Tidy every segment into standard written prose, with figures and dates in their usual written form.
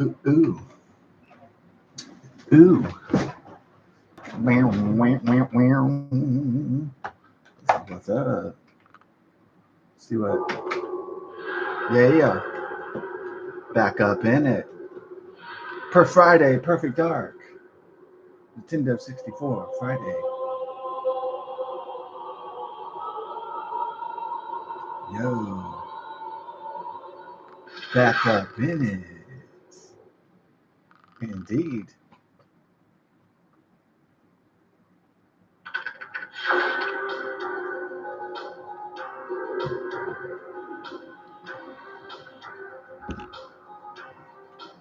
Ooh, ooh, ooh. Meow, meow, meow, meow. What's up? See what? Yeah. Back up in it. Per Friday, Perfect Dark. Nintendo 64, Friday. Yo. Back up in it. Indeed.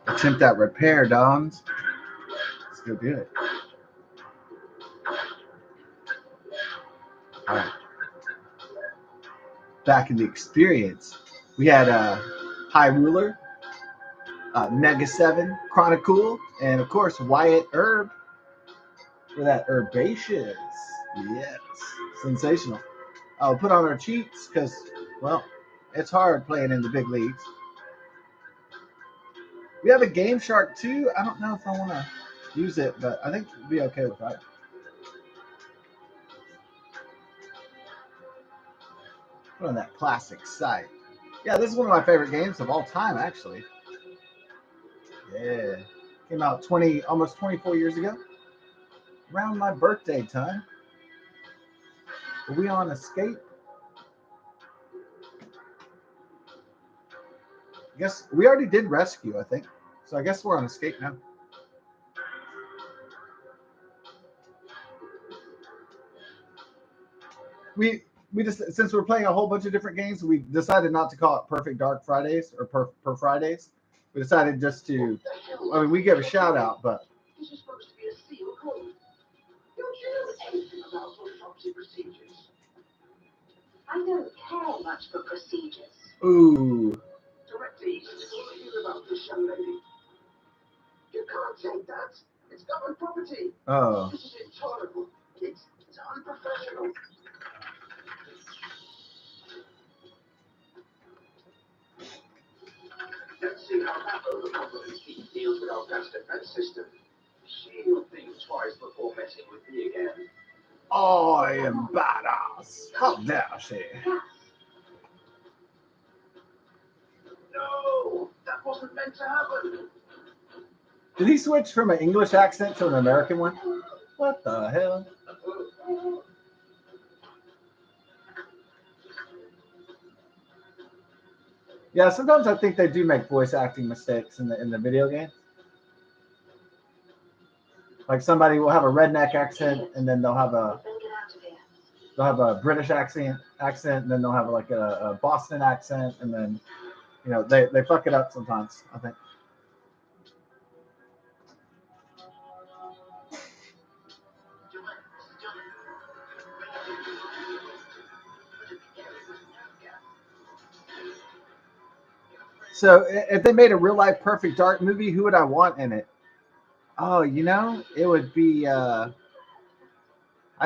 Attempt that repair, Dons. Let's go do it. All right. Back in the experience, we had High Ruler, Mega 7, Chronicle, and of course Wyatt Herb for that herbaceous. Yes, sensational. I'll put on our cheats because, well, it's hard playing in the big leagues. We have a Game Shark too. I don't know if I want to use it, but I think we'll be okay with that. Put on that classic site. Yeah, this is one of my favorite games of all time, actually. Yeah, came out almost 24 years ago, around my birthday time. Are we on Escape? I guess we already did Rescue, I think. So I guess we're on Escape now. We just, since we're playing a whole bunch of different games, we decided not to call it Perfect Dark Fridays or per Fridays. We decided just to. I mean, we give a shout out, but. This is supposed to be a sealed code. Don't you know anything about autopsy procedures? I don't care much for procedures. Ooh. Directly, did you hear about this young lady? You can't take that. It's government property. Oh. This is intolerable. It's unprofessional. Let's see how that overconfident chief deals with our gas defense system. She'll think twice before messing with me again. I am badass. How dare she? No, that wasn't meant to happen. Did he switch from an English accent to an American one? What the hell? Yeah, sometimes I think they do make voice acting mistakes in the video game. Like somebody will have a redneck accent, and then they'll have a British accent, and then they'll have like a Boston accent, and then they fuck it up sometimes, I think. So if they made a real life Perfect Dark movie, who would I want in it? Oh, it would be. I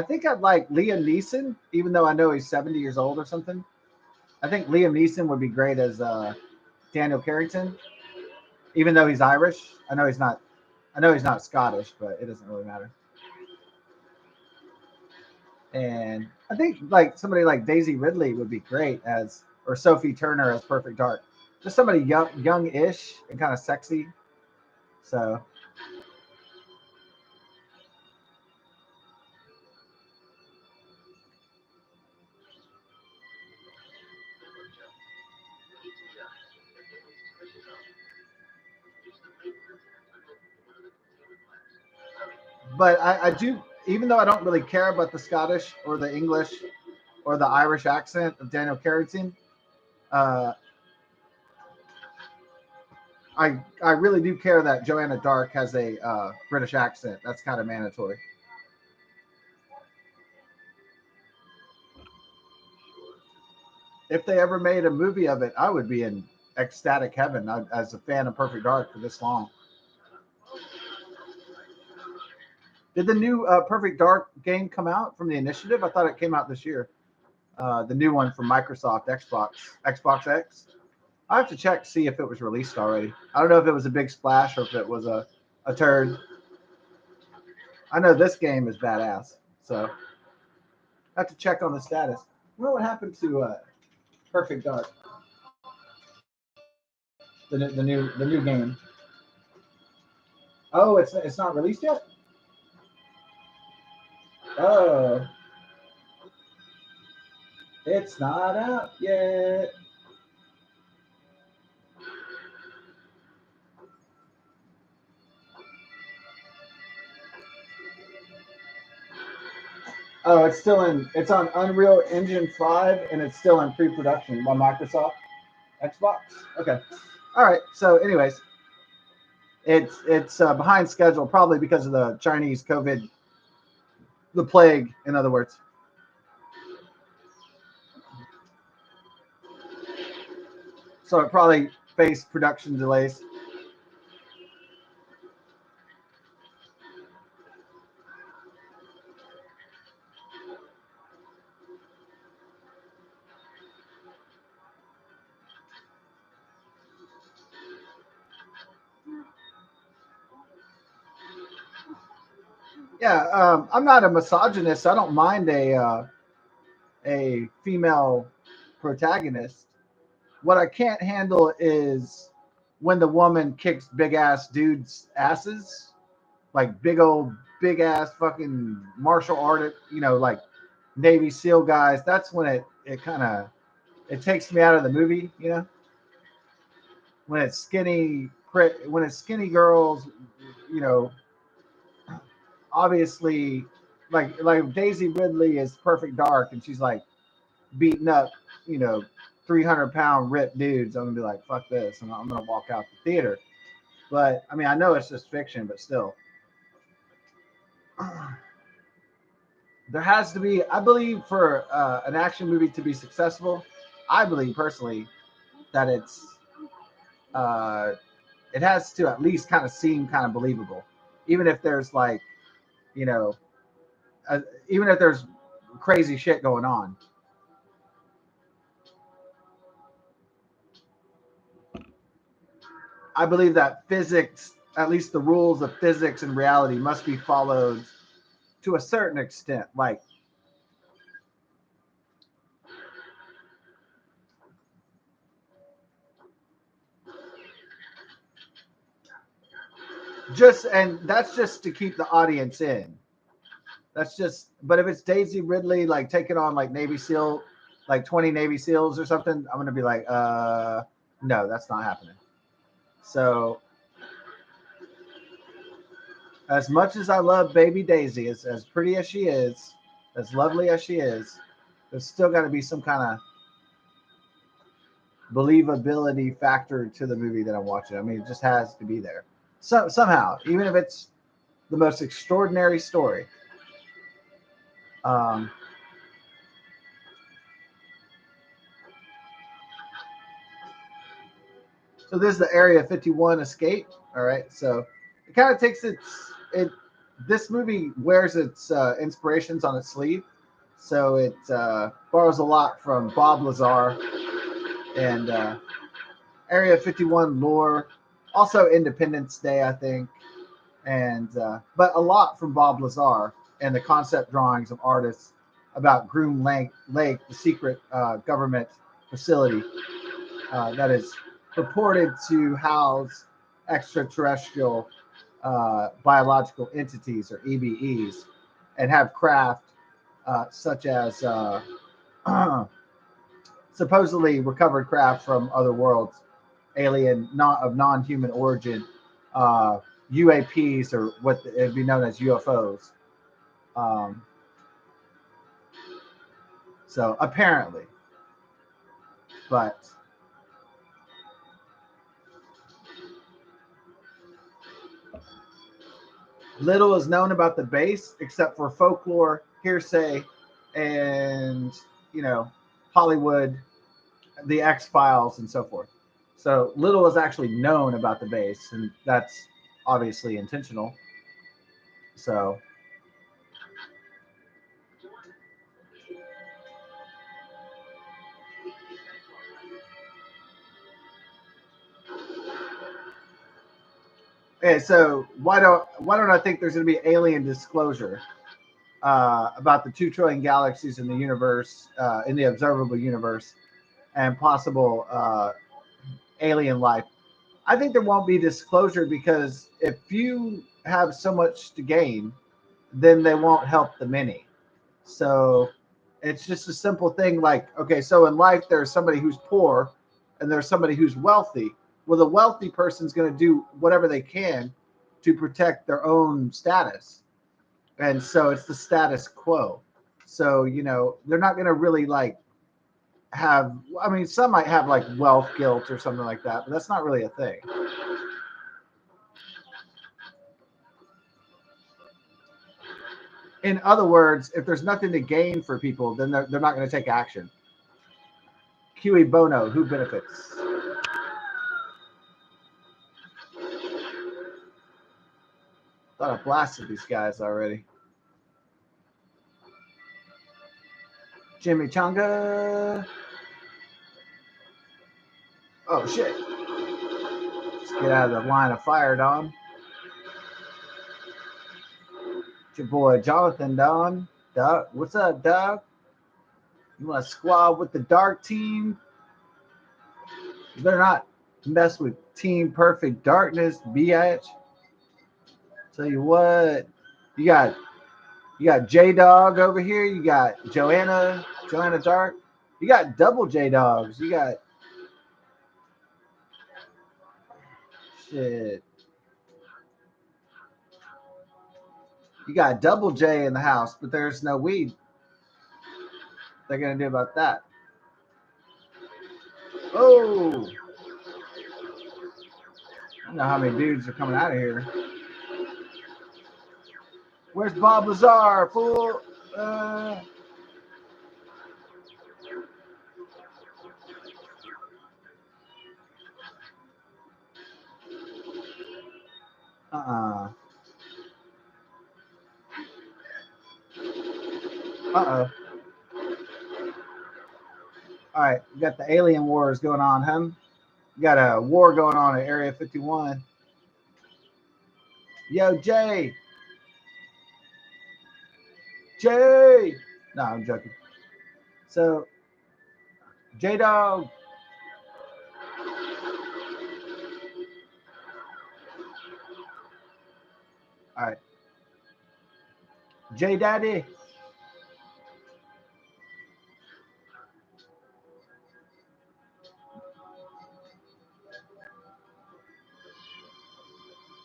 think I'd like Liam Neeson, even though I know he's 70 years old or something. I think Liam Neeson would be great as Daniel Carrington, even though he's Irish. I know he's not. I know he's not Scottish, but it doesn't really matter. And I think like somebody like Daisy Ridley would be great or Sophie Turner as Perfect Dark. Just somebody young-ish and kind of sexy. So. But I do, even though I don't really care about the Scottish or the English or the Irish accent of Daniel Carrington, uh, I really do care that Joanna Dark has a British accent. That's kind of mandatory. If they ever made a movie of it, I would be in ecstatic heaven as a fan of Perfect Dark for this long. Did the new Perfect Dark game come out from the initiative? I thought it came out this year. The new one from Microsoft Xbox X. I have to check to see if it was released already. I don't know if it was a big splash or if it was a turd. I know this game is badass, so I have to check on the status. You know what happened to Perfect Dark, the new game? Oh, it's not released yet. Oh, it's not out yet. Oh, it's still in. It's on Unreal Engine 5, and it's still in pre-production by Microsoft Xbox. Okay. All right. So, anyways, it's behind schedule, probably because of the Chinese COVID, the plague, in other words. So it probably faced production delays. Yeah, I'm not a misogynist. I don't mind a female protagonist. What I can't handle is when the woman kicks big ass dudes' asses, like big ass fucking martial art, like Navy SEAL guys. That's when it kind of it takes me out of the movie, when it's skinny girls, you know, obviously like Daisy Ridley is Perfect Dark and she's like beating up, you know, 300-pound ripped dudes. I'm gonna be like, fuck this, and I'm gonna walk out the theater. But I mean, I know it's just fiction, but still, there has to be. I believe for an action movie to be successful, I believe personally that uh, it has to at least kind of seem kind of believable, even if there's like, you know, uh, even if there's crazy shit going on. I believe that physics, at least the rules of physics and reality, must be followed to a certain extent. Like and that's just to keep the audience in. That's just, but if it's Daisy Ridley like taking on like Navy SEAL, like 20 Navy SEALs or something, I'm gonna be like, no, that's not happening. So as much as I love baby Daisy, as pretty as she is, as lovely as she is, there's still got to be some kind of believability factor to the movie that I'm watching. I mean, it just has to be there. So somehow, even if it's the most extraordinary story. Um, so this is the Area 51 escape. All right, so it kind of takes it. This movie wears its inspirations on its sleeve, so it borrows a lot from Bob Lazar and Area 51 lore, also Independence Day, I think, and but a lot from Bob Lazar and the concept drawings of artists about Groom Lake, the secret government facility that is purported to house extraterrestrial biological entities or EBEs and have craft such as supposedly recovered craft from other worlds, alien, not of non-human origin, UAPs or what it'd be known as UFOs. Um, so apparently, but little is known about the base except for folklore, hearsay, and you know Hollywood, the X Files, and so forth. So little is actually known about the base, and that's obviously intentional. So Okay, so why don't I think there's going to be alien disclosure about the 2 trillion galaxies in the universe, in the observable universe, and possible alien life? I think there won't be disclosure because if you have so much to gain, then they won't help the many. So it's just a simple thing like, okay, so in life, there's somebody who's poor and there's somebody who's wealthy. Well, the wealthy person's going to do whatever they can to protect their own status. And so it's the status quo. So, they're not going to really like have, I mean, some might have like wealth guilt or something like that, but that's not really a thing. In other words, if there's nothing to gain for people, then they're not going to take action. Cui bono, who benefits? Thought I blasted these guys already. Jimmy Chunga. Oh shit. Let's get out of the line of fire, Don. It's your boy Jonathan, Don. Doug, what's up, Doug? You want to squad with the dark team? You better not mess with Team Perfect Darkness, bitch. Tell you what, you got J Dog over here. You got Joanna Dark. You got double J Dogs. You got shit. You got double J in the house, but there's no weed. What they're gonna do about that? Oh, I don't know how many dudes are coming out of here. Where's Bob Lazar, fool? Uh uh. Uh oh. All right, we got the alien wars going on, huh? You got a war going on at Area 51. Yo, Jay. Jay. No, I'm joking. So, J Dog. All right. J Daddy.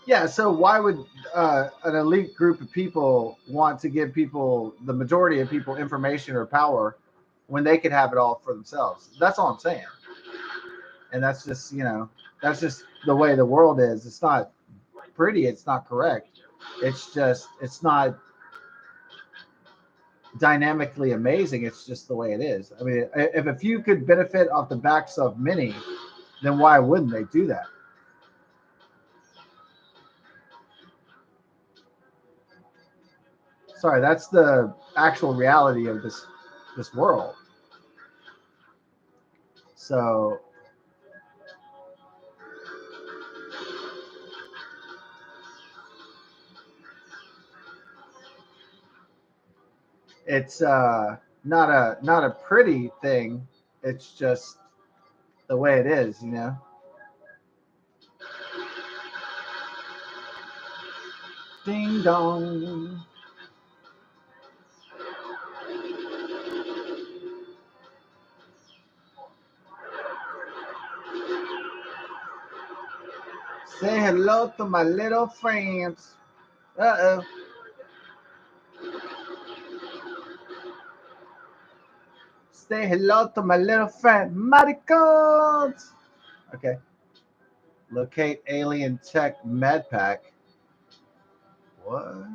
Yeah, so why would an elite group of people want to give people, the majority of people, information or power when they could have it all for themselves? That's all I'm saying. And that's just, that's just the way the world is. It's not pretty. It's not correct. It's just, it's not dynamically amazing. It's just the way it is. I mean, if a few could benefit off the backs of many, then why wouldn't they do that? Sorry, that's the actual reality of this world. So it's not a pretty thing. It's just the way it is. Ding dong. Say hello to my little friends. Uh oh. Say hello to my little friend, Maricons. Okay. Locate alien tech med pack. What?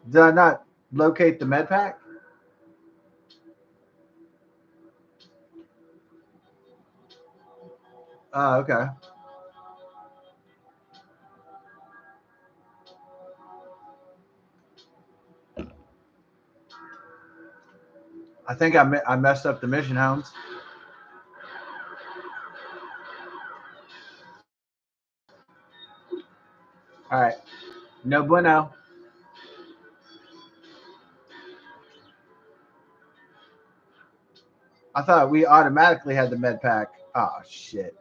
Did I not locate the med pack? Oh, okay. I think I messed up the mission homes. All right. No bueno. I thought we automatically had the med pack. Oh shit.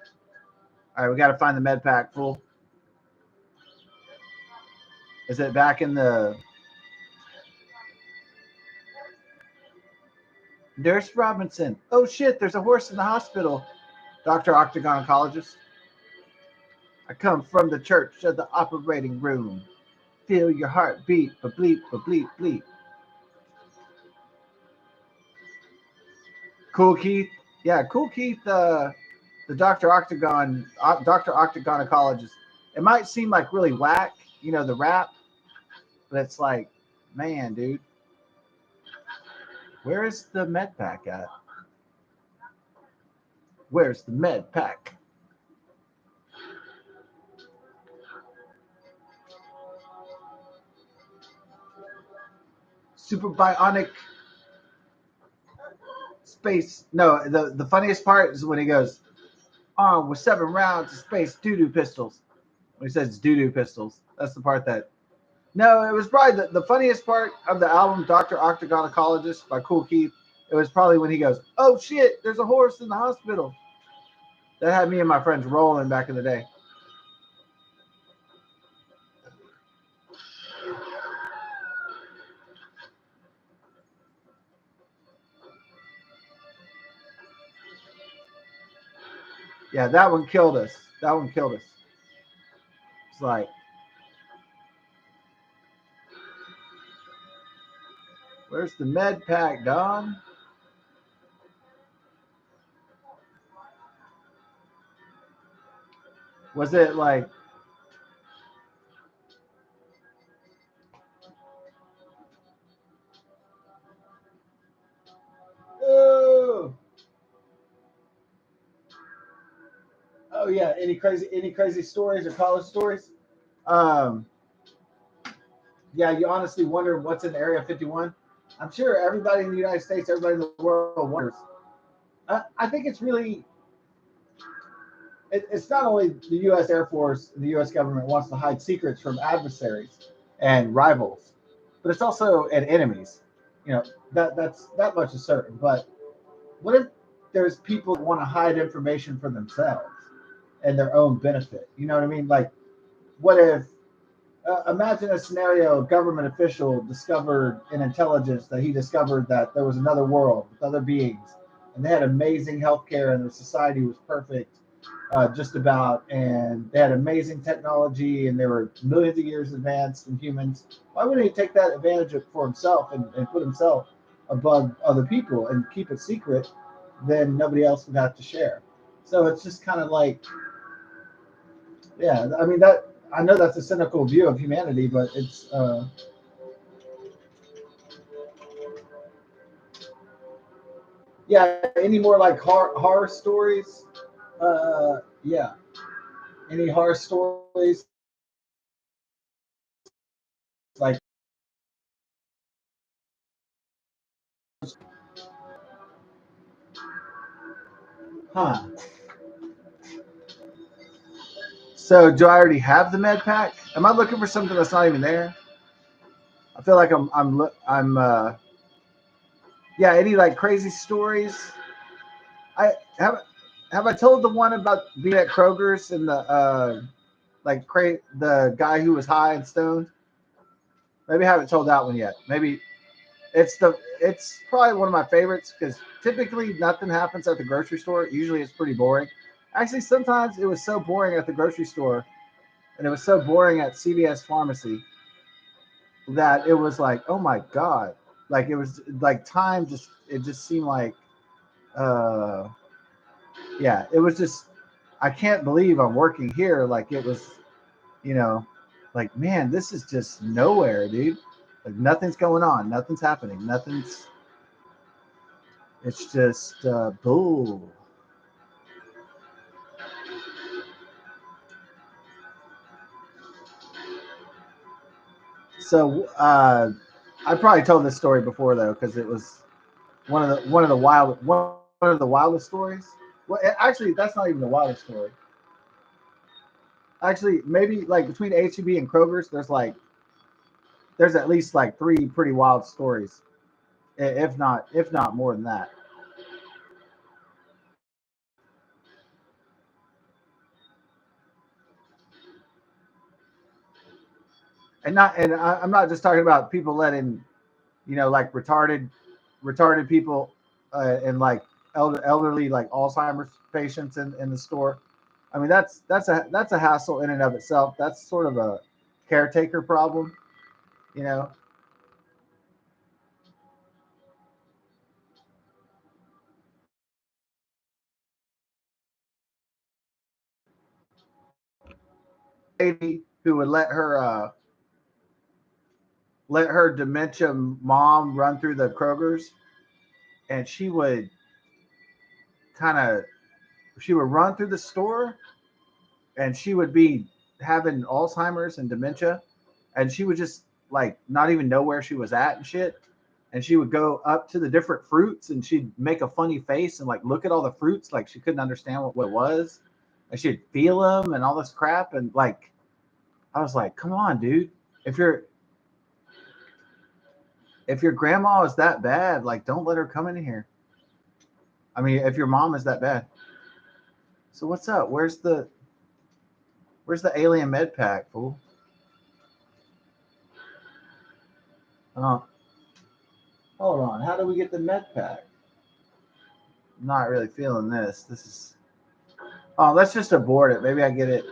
All right, we got to find the med pack. Fool. Is it back in the Nurse Robinson? Oh shit! There's a horse in the hospital. Doctor Octagon oncologist. I come from the church of the operating room. Feel your heart beat, but bleep, but bleep, bleep. Cool Keith. Yeah, Cool Keith. The Doctor Octagon oncologist. It might seem like really whack, the rap, but it's like, man, dude, where is the med pack at? Where's the med pack? Super bionic space. No, the funniest part is when he goes, armed with 7 rounds of space doo-doo pistols. When he says doo-doo pistols, that's the part that. No, it was probably the funniest part of the album, Doctor Octagon Oncologist by Cool Keith. It was probably when he goes, "Oh shit, there's a horse in the hospital." That had me and my friends rolling back in the day. Yeah, that one killed us. That one killed us. It's like, where's the med pack, Don? Was it like, oh, oh yeah, any crazy stories or college stories? Um, yeah, you honestly wonder what's in Area 51. I'm sure everybody in the United States, everybody in the world wonders. I think it's really, it's not only the U.S. Air Force, the U.S. government wants to hide secrets from adversaries and rivals, but it's also and enemies. That much is certain. But what if there's people that want to hide information for themselves and their own benefit? You know what I mean? Like, what if imagine a scenario: a government official discovered in intelligence that he discovered that there was another world with other beings, and they had amazing healthcare, and their society was perfect, just about, and they had amazing technology, and they were millions of years advanced than humans. Why wouldn't he take that advantage for himself and put himself above other people and keep it secret? Then nobody else would have to share. So it's just kind of like, yeah. I mean that. I know that's a cynical view of humanity, but it's yeah. Any more like horror stories? Yeah. Any horror stories like, huh? So do I already have the med pack? Am I looking for something that's not even there? I feel like I'm yeah. Any like crazy stories? I have I told the one about being at Kroger's and the the guy who was high and stoned. Maybe I haven't told that one yet. Maybe it's probably one of my favorites because typically nothing happens at the grocery store. Usually it's pretty boring. Actually, sometimes it was so boring at the grocery store and it was so boring at CVS pharmacy that it was like, oh my god, like it was like time just it just seemed like, uh yeah, it was just, I can't believe I'm working here. Like it was, you know, like, man, this is just nowhere, dude. Like nothing's going on, nothing's happening, nothing's. It's just bull. So I probably told this story before though, because it was one of the wildest stories. Well, actually, that's not even the wildest story. Actually, maybe like between HEB and Kroger's, there's at least like three pretty wild stories, if not more than that. I'm not just talking about people letting like retarded people and like elderly like Alzheimer's patients in the store. I mean that's a hassle in and of itself. That's sort of a caretaker problem, you know. Lady who would let her dementia mom run through the Kroger's, and kind of she would run through the store, and she would be having Alzheimer's and dementia, and she would just like not even know where she was at and shit. And she would go up to the different fruits and she'd make a funny face and like look at all the fruits like she couldn't understand what it was, and she'd feel them and all this crap. And like I was like, come on, dude, if your if your grandma is that bad, like don't let her come in here. I mean, if your mom is that bad. So what's up? Where's the alien med pack, fool? Uh, Hold on. How do we get the med pack? I'm not really feeling this. This is. Oh, let's just abort it. Maybe I get it.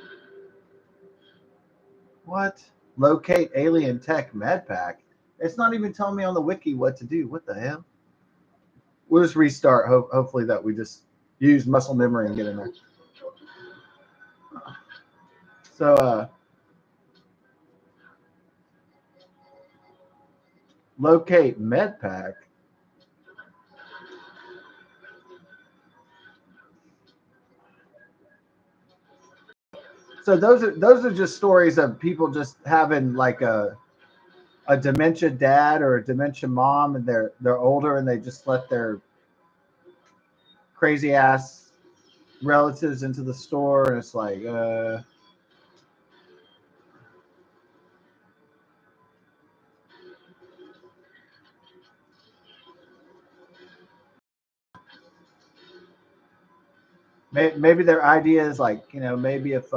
What? Locate alien tech med pack. It's not even telling me on the wiki what to do. What the hell? We'll just restart. Hopefully that we just use muscle memory and get in there. So locate med pack. So those are just stories of people just having like a dementia dad or a dementia mom, and they're older and they just let their crazy ass relatives into the store, and it's like maybe their idea is like, maybe if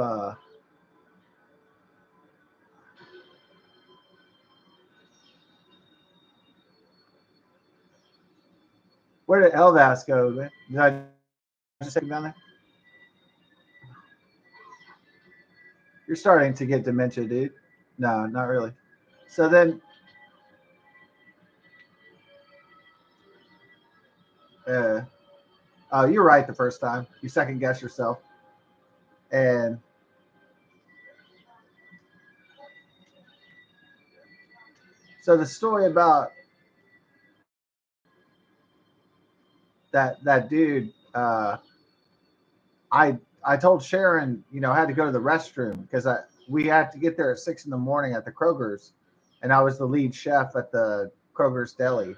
where did Elvas go? Man? Did I just take him down there? You're starting to get dementia, dude. No, not really. So then, uh, oh, you're right the first time. You second guess yourself. And so the story about that dude, I told Sharon, I had to go to the restroom because we had to get there at 6 in the morning at the Kroger's, and I was the lead chef at the Kroger's deli,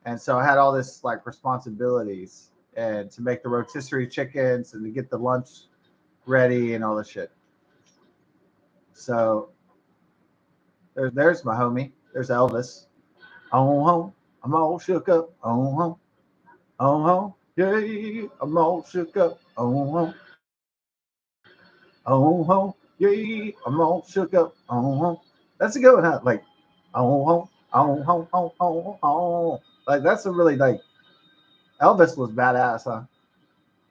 and so I had all this like responsibilities and to make the rotisserie chickens and to get the lunch ready and all this shit. So there's my homie. There's Elvis. Oh home, I'm all shook up. Oh home, yeah, I'm all shook up. Oh home, yeah, I'm all shook up. That's a good one, huh? Like oh. Like that's a really like Elvis was badass, huh?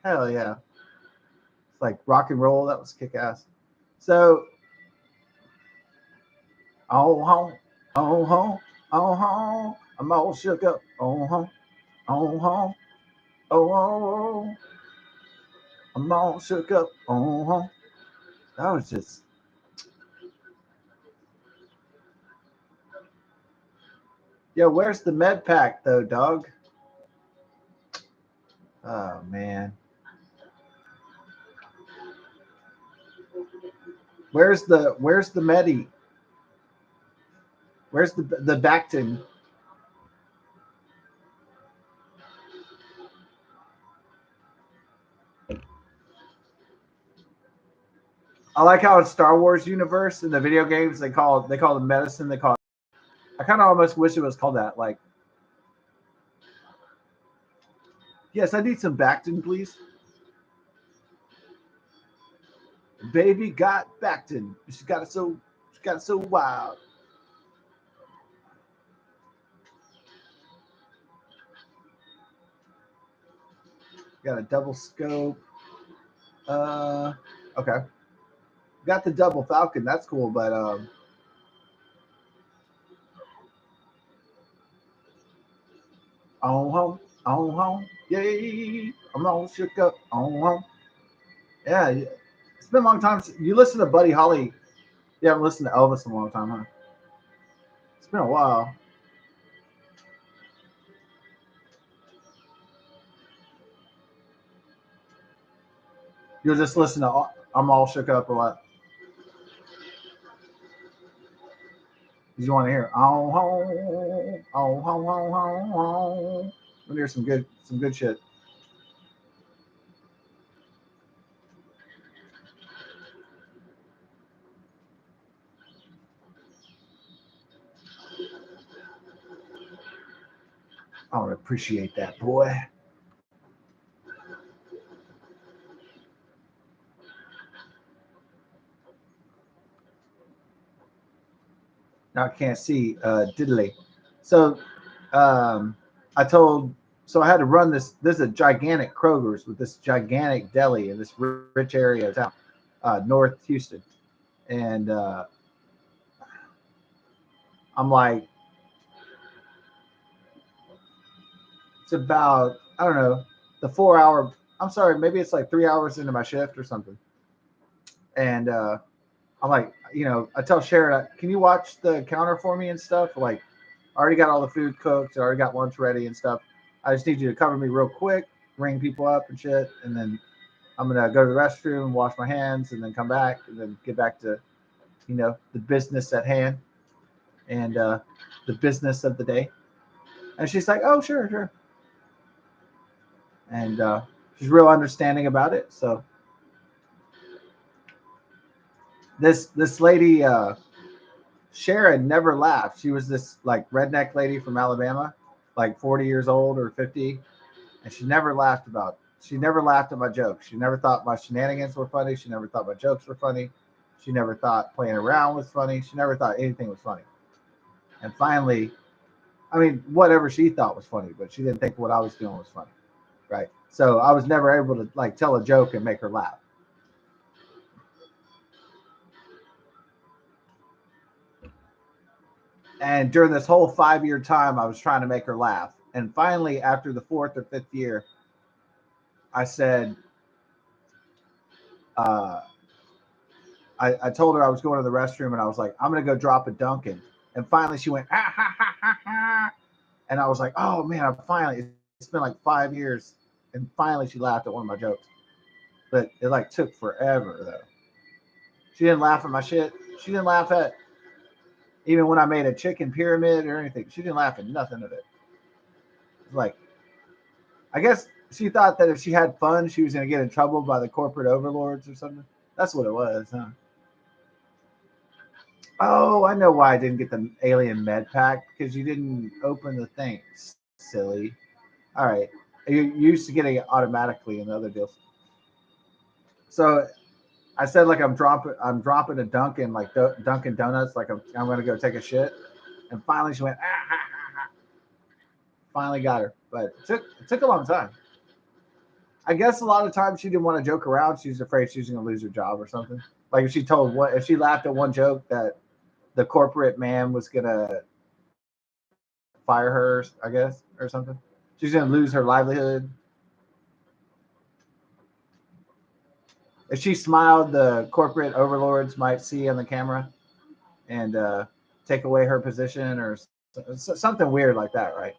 Hell yeah. It's like rock and roll. That was kick ass. So oh home, oh home, oh home, I'm all shook up. Oh home, oh, I'm all shook up. That was just yo. Where's the med pack though, dog? Oh man, where's the medi? Where's the Bactin? I like how in Star Wars universe in the video games they call the medicine they call it. I kind of almost wish it was called that. Like, yes, I need some Bactin, please. Baby got Bactin. She got it so wild. Got a double scope. Okay. Got the double Falcon. That's cool, but on home, yay! I'm all shook up. On home, yeah. It's been a long time. You listen to Buddy Holly. You haven't listened to Elvis in a long time, huh? It's been a while. You'll just listen to I'm all shook up a lot. You want to hear on home, on home, home, home, home. We'll hear some good shit. I would appreciate that, boy. Now I can't see diddly. So I told so I had to run this. There's a gigantic Kroger's with this gigantic deli in this rich area of town, North Houston, and I'm like, it's about I don't know the 4 hour. I'm sorry, maybe it's like 3 hours into my shift or something, and I'm like, I tell Sharon, can you watch the counter for me and stuff? Like, I already got all the food cooked. I already got lunch ready and stuff. I just need you to cover me real quick, ring people up and shit, and then I'm gonna go to the restroom, wash my hands, and then come back, and then get back to, the business at hand and the business of the day. And she's like, "Oh, sure, sure," and she's real understanding about it. So this lady, Sharon, never laughed. She was this like redneck lady from Alabama, like 40 years old or 50, and she never laughed at my jokes. She never thought my shenanigans were funny. She never thought my jokes were funny. She never thought playing around was funny. She never thought anything was funny. And finally, I mean, whatever she thought was funny, but she didn't think what I was doing was funny, right? So I was never able to like tell a joke and make her laugh. And during this whole 5 year time, I was trying to make her laugh. And finally, after the fourth or fifth year, I said, uh, I told her I was going to the restroom and I was like, I'm going to go drop a Dunkin'. And finally she went, ah, ha, ha, ha, ha. And I was like, oh man, it's been like 5 years. And finally she laughed at one of my jokes. But it like took forever though. She didn't laugh at my shit. She didn't laugh at even when I made a chicken pyramid or anything. She didn't laugh at nothing of it. It's like, I guess she thought that if she had fun, she was going to get in trouble by the corporate overlords or something. That's what it was, huh? Oh, I know why I didn't get the alien med pack because you didn't open the thing. Silly. All right. You used to getting it automatically in the other deals. So I said like I'm dropping a Dunkin' like Dunkin' Donuts like I'm gonna go take a shit, and finally she went ah, ha, ha, ha. Finally got her, but it took a long time. I guess a lot of times she didn't want to joke around. She was afraid she was gonna lose her job or something. Like if she laughed at one joke that the corporate man was gonna fire her, I guess, or something. She's gonna lose her livelihood. If she smiled, the corporate overlords might see on the camera and take away her position or something weird like that, right?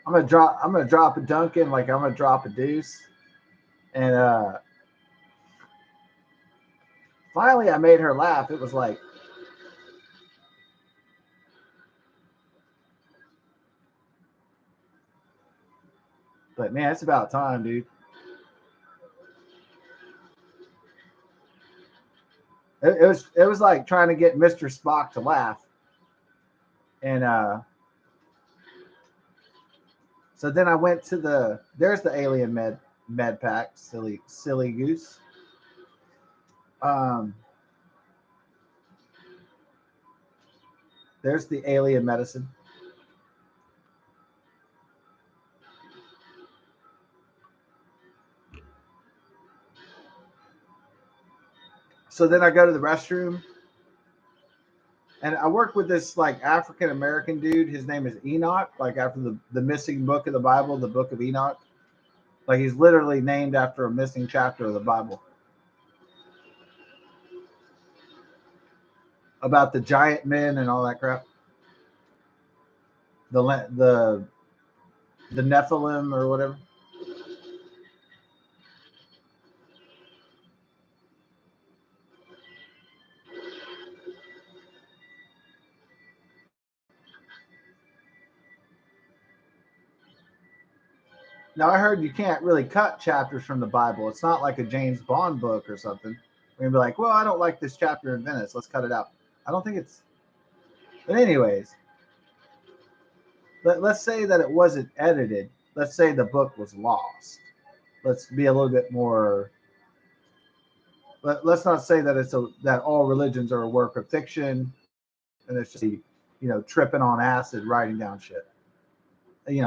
I'm gonna drop a Dunkin' like I'm gonna drop a deuce, and finally I made her laugh. It was like But man, it's about time, dude. It was like trying to get Mr. Spock to laugh. And so then I went to there's the alien med pack, silly goose. Um, there's the alien medicine. So then I go to the restroom and I work with this like African American dude. His name is Enoch, like after the missing book of the Bible, the book of Enoch. Like he's literally named after a missing chapter of the Bible about the giant men and all that crap. The the the Nephilim or whatever. Now I heard you can't really cut chapters from the Bible. It's not like a James Bond book or something. We're gonna be like, well, I don't like this chapter in Venice. Let's cut it out. I don't think it's. But anyways, let's say that it wasn't edited. Let's say the book was lost. Let's be a little bit more. Let's not say that that all religions are a work of fiction and it's just tripping on acid, writing down shit. We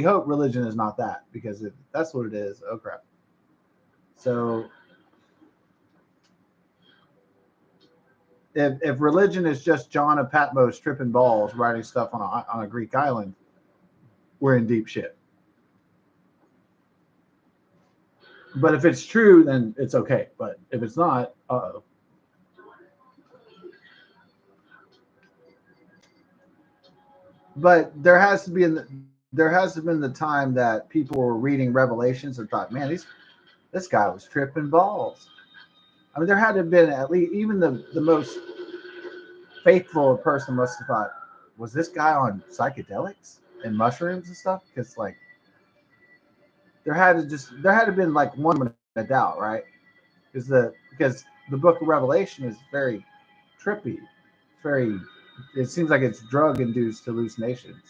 hope religion is not that because if that's what it is, oh crap. So if religion is just John of Patmos tripping balls, writing stuff on a Greek island, we're in deep shit. But if it's true, then it's okay. But if it's not, uh-oh. But there has been the time that people were reading Revelations and thought, man, this guy was tripping balls. I mean, there had to have been at least even the most faithful person must have thought, was this guy on psychedelics and mushrooms and stuff? Because like there had to have been like one moment of doubt, right? Because the Book of Revelation is very trippy, very. It seems like it's drug induced hallucinations,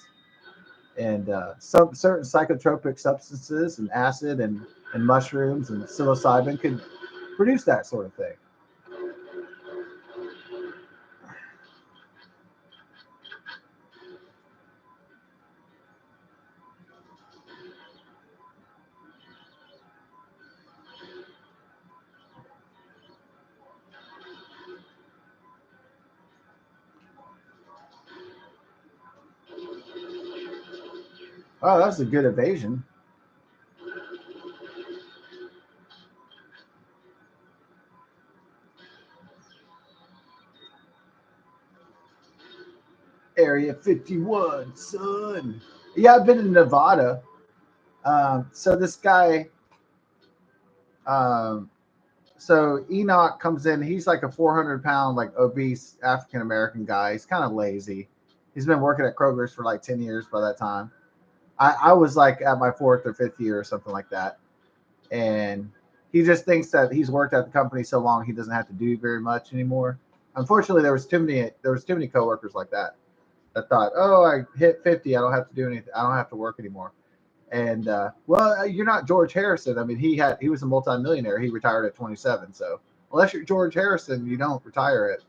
and some certain psychotropic substances and acid and mushrooms and psilocybin could produce that sort of thing. Oh, that was a good evasion. Area 51, son. Yeah, I've been in Nevada. So this guy, um, so Enoch comes in. He's like a 400-pound, like obese African American guy. He's kind of lazy. He's been working at Kroger's for like 10 years by that time. I was like at my fourth or fifth year or something like that. And he just thinks that he's worked at the company so long he doesn't have to do very much anymore. Unfortunately, there was too many coworkers like that thought, oh, I hit 50, I don't have to do anything, I don't have to work anymore. And well, you're not George Harrison. I mean, he was a multimillionaire. He retired at 27. So unless you're George Harrison, you don't retire at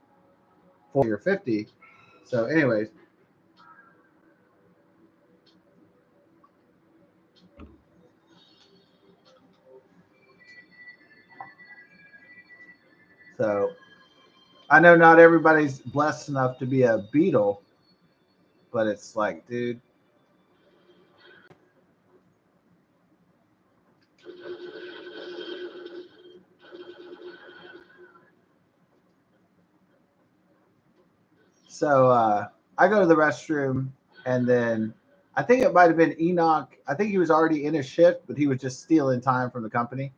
40 or 50. So, anyways, so I know not everybody's blessed enough to be a Beatle, but it's like, dude. So I go to the restroom, and then I think it might have been Enoch. I think he was already in his shift, but he was just stealing time from the company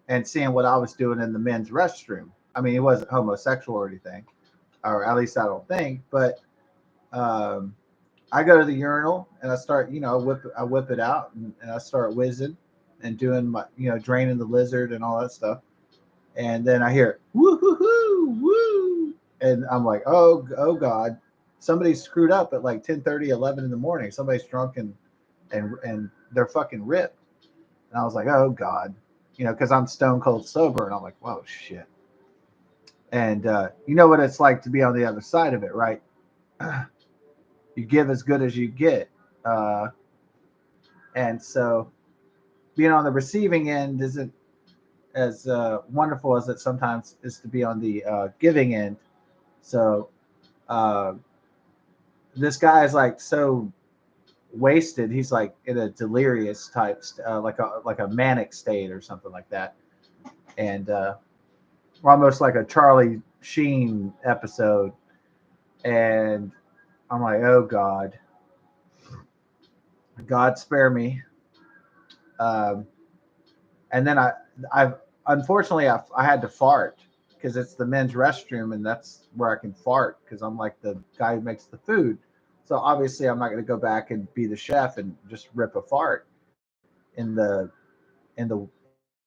and seeing what I was doing in the men's restroom. I mean, he wasn't homosexual or anything, or at least I don't think. But um, I go to the urinal and I start, I whip it out and I start whizzing and doing my, draining the lizard and all that stuff. And then I hear woo hoo hoo woo, and I'm like, oh god, somebody screwed up at like 10:30, 11 in the morning. Somebody's drunk and they're fucking ripped. And I was like, oh god, because I'm stone cold sober, and I'm like, whoa shit. And you know what it's like to be on the other side of it, right? You give as good as you get, uh, and so being on the receiving end isn't as wonderful as it sometimes is to be on the giving end. So uh, this guy is like so wasted. He's like in a delirious type, like a manic state or something like that, and almost like a Charlie Sheen episode. And I'm like, oh God, God spare me. Um, and then I've unfortunately I had to fart because it's the men's restroom and that's where I can fart because I'm like the guy who makes the food. So obviously I'm not going to go back and be the chef and just rip a fart in the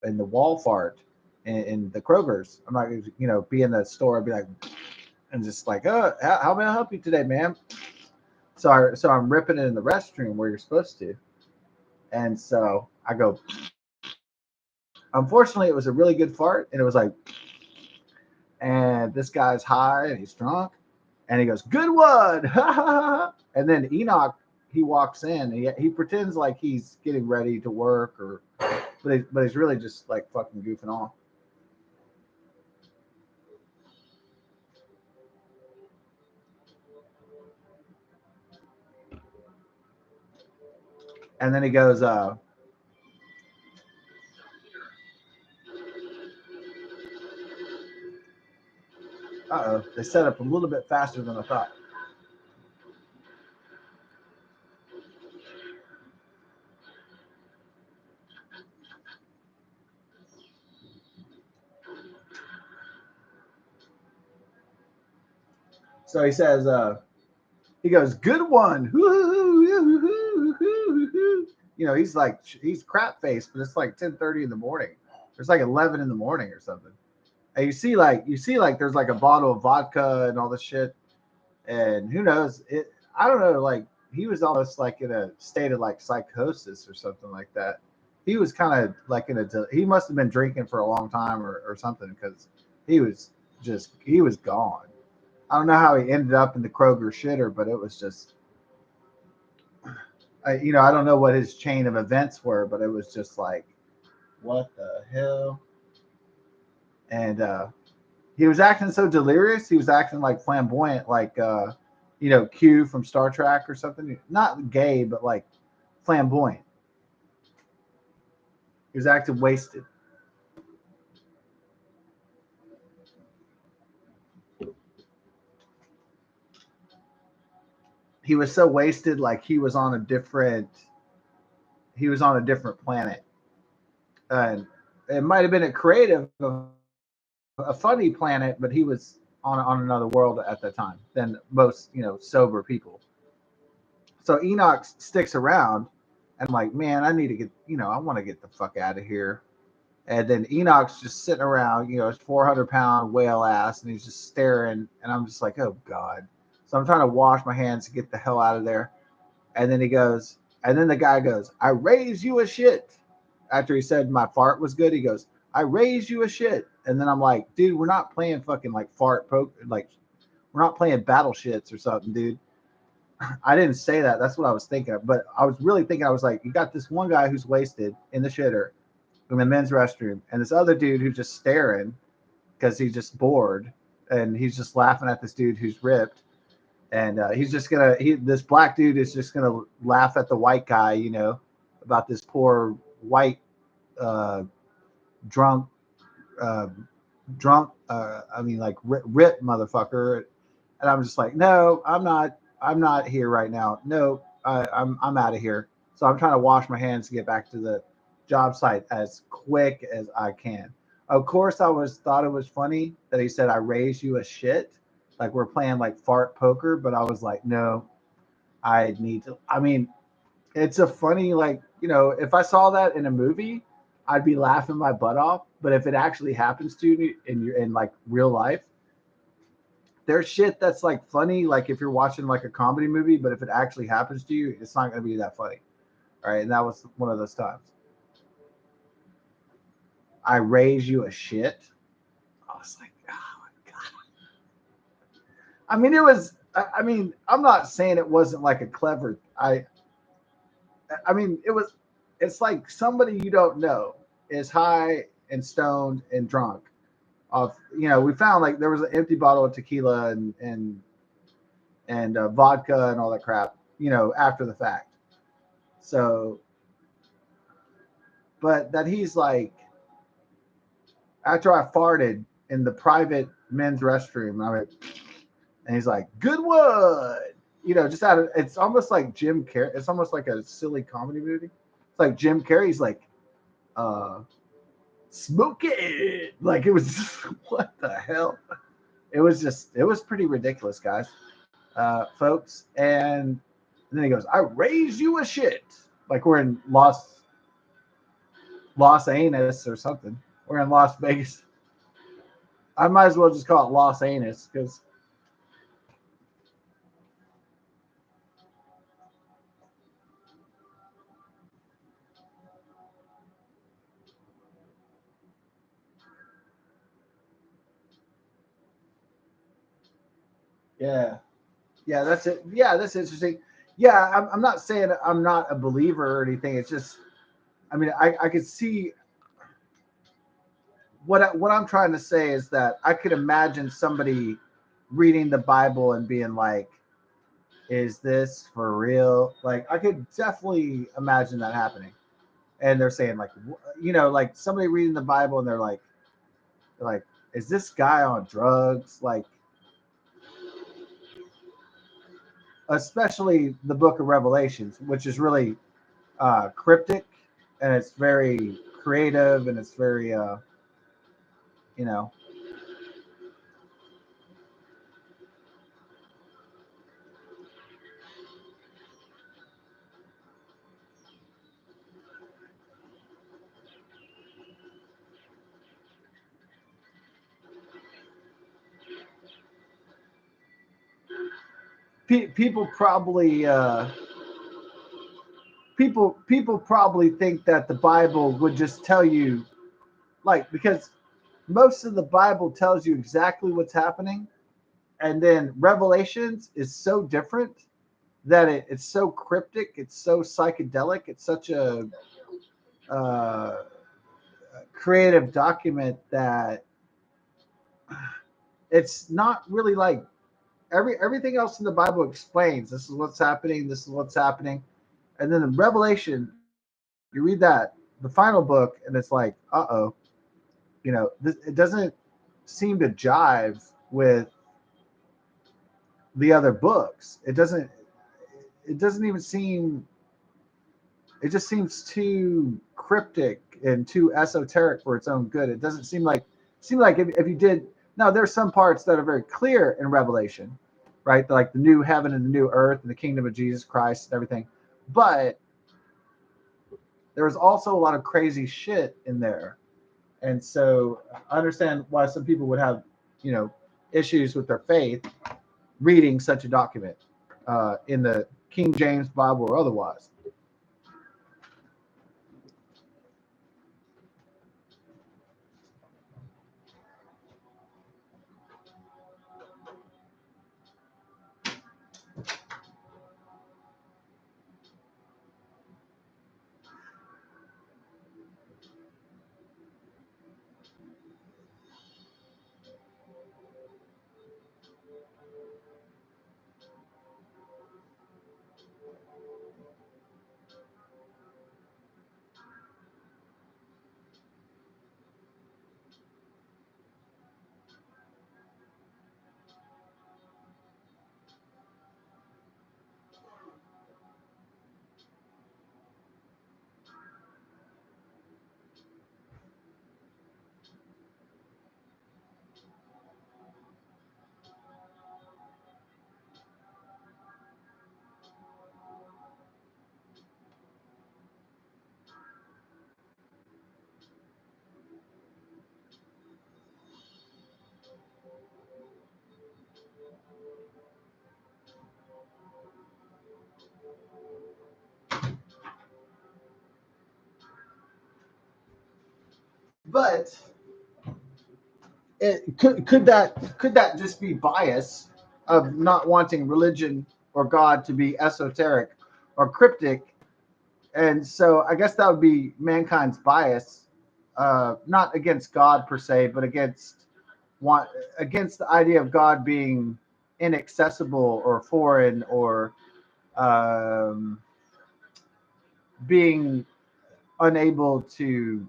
wall fart in the Kroger's. I'm not going to be in the store and be like and just like how may I help you today, ma'am? So I'm ripping it in the restroom where you're supposed to, and so I go. Unfortunately, it was a really good fart, and it was like, and this guy's high and he's drunk, and he goes, "Good one," and then Enoch he walks in, and he pretends like he's getting ready to work, but he's really just like fucking goofing off. And then he goes, "Uh oh, they set up a little bit faster than I thought." So he says, he goes, "Good one." He's like he's crap faced, but it's like 10:30 in the morning. It's like 11 in the morning or something. And you see like there's like a bottle of vodka and all this shit. And who knows? I don't know, like he was almost like in a state of like psychosis or something like that. He was kind of like he must have been drinking for a long time or something because he was he was gone. I don't know how he ended up in the Kroger shitter, but it was just, I don't know what his chain of events were, but it was just like, what the hell? And he was acting so delirious. He was acting like flamboyant, like, Q from Star Trek or something. Not gay, but like flamboyant. He was acting wasted. He was so wasted, like he was on a different planet. And it might have been a creative, a funny planet, but he was on another world at the time than most sober people. So Enoch sticks around, and I'm like, man, I need to get I want to get the fuck out of here. And then Enoch's just sitting around, his 400-pound whale ass, and he's just staring, and I'm just like, oh god. So I'm trying to wash my hands to get the hell out of there. And then he goes, and then the guy goes, I raise you a shit. After he said my fart was good, he goes, I raise you a shit. And then I'm like, dude, we're not playing fucking like fart poke, like we're not playing battle shits or something, dude. I didn't say that. That's what I was thinking of. But I was really thinking, I was like, you got this one guy who's wasted in the shitter in the men's restroom, and this other dude who's just staring because he's just bored, and he's just laughing at this dude who's ripped. And he's just gonna this black dude is just gonna laugh at the white guy, about this poor white uh, drunk uh, I mean like rip motherfucker. And I'm just like, no, I'm not here right now. No, I'm out of here. So I'm trying to wash my hands to get back to the job site as quick as I can. Of course, thought it was funny that he said I raised you a shit, like we're playing like fart poker. But I was like, no, I need to. I mean, it's a funny like if I saw that in a movie, I'd be laughing my butt off. But if it actually happens to you in like real life, there's shit that's like funny. Like if you're watching like a comedy movie, but if it actually happens to you, it's not going to be that funny. All right, and that was one of those times. I raise you a shit. I was like, oh my god. I mean, it was. I mean, I'm not saying it wasn't like a clever. I mean, it was. It's like somebody you don't know is high and stoned and drunk. Of we found like there was an empty bottle of tequila and vodka and all that crap. After the fact. So, but that he's like after I farted in the private men's restroom, I went, and he's like, "Good wood." Just out of it's almost like Jim Carrey. It's almost like a silly comedy movie. It's like Jim Carrey's like, uh, "Smoke it." Like it was, what the hell? It was pretty ridiculous, guys, folks. And then he goes, "I raise you a shit." Like we're in Los Angeles or something. We're in Las Vegas. I might as well just call it Los Angeles because yeah, yeah, that's it. Yeah, that's interesting. Yeah, I'm not saying I'm not a believer or anything. It's just, I mean, I could see what I'm trying to say is that I could imagine somebody reading the Bible and being like, "Is this for real?" Like I could definitely imagine that happening. And they're saying like, like somebody reading the Bible and they're like, "Is this guy on drugs?" Like, especially the Book of Revelations, which is really cryptic and it's very creative and it's very you know people probably people probably think that the Bible would just tell you, like, because most of the Bible tells you exactly what's happening, and then Revelations is so different that it's so cryptic, it's so psychedelic, it's such a uh, creative document that it's not really like everything else in the Bible explains this is what's happening, this is what's happening, and then the Revelation, you read that the final book, and it's like, it doesn't seem to jive with the other books. It doesn't even seem. It just seems too cryptic and too esoteric for its own good. It doesn't seem like if you did now, there's some parts that are very clear in Revelation, right? Like the new heaven and the new earth and the kingdom of Jesus Christ and everything. But there was also a lot of crazy shit in there. And so I understand why some people would have, you know, issues with their faith reading such a document in the King James Bible or otherwise. But could that just be bias of not wanting religion or God to be esoteric or cryptic? And so I guess that would be mankind's bias, not against God per se, but want against the idea of God being inaccessible or foreign or um, being unable to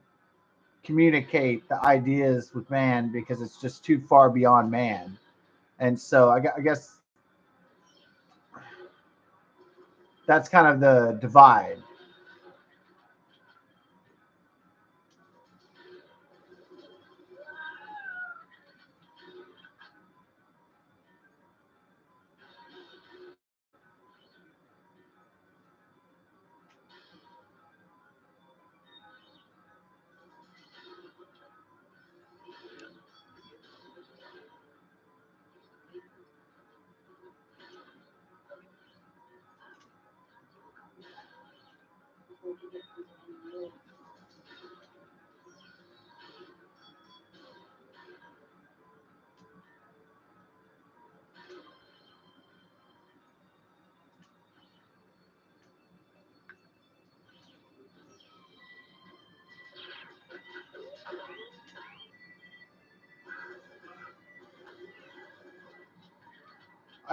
communicate the ideas with man because it's just too far beyond man. And so I guess that's kind of the divide.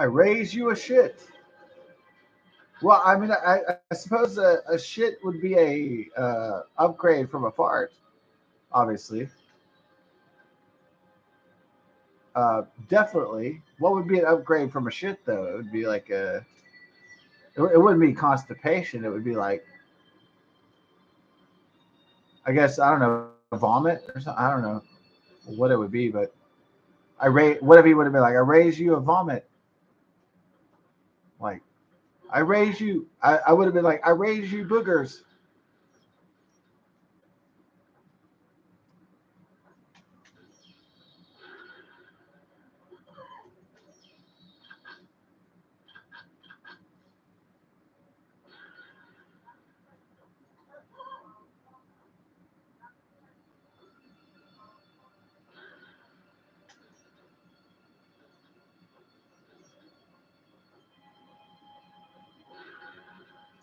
I raise you a shit. Well, I mean, I suppose a shit would be a upgrade from a fart, obviously. Definitely. What would be an upgrade from a shit though? It would be like it wouldn't be constipation. It would be like, I guess, I don't know, vomit or something. I don't know what it would be, but whatever he would have been like, I raise you a vomit. Like, I raise you. I would have been like, I raise you boogers.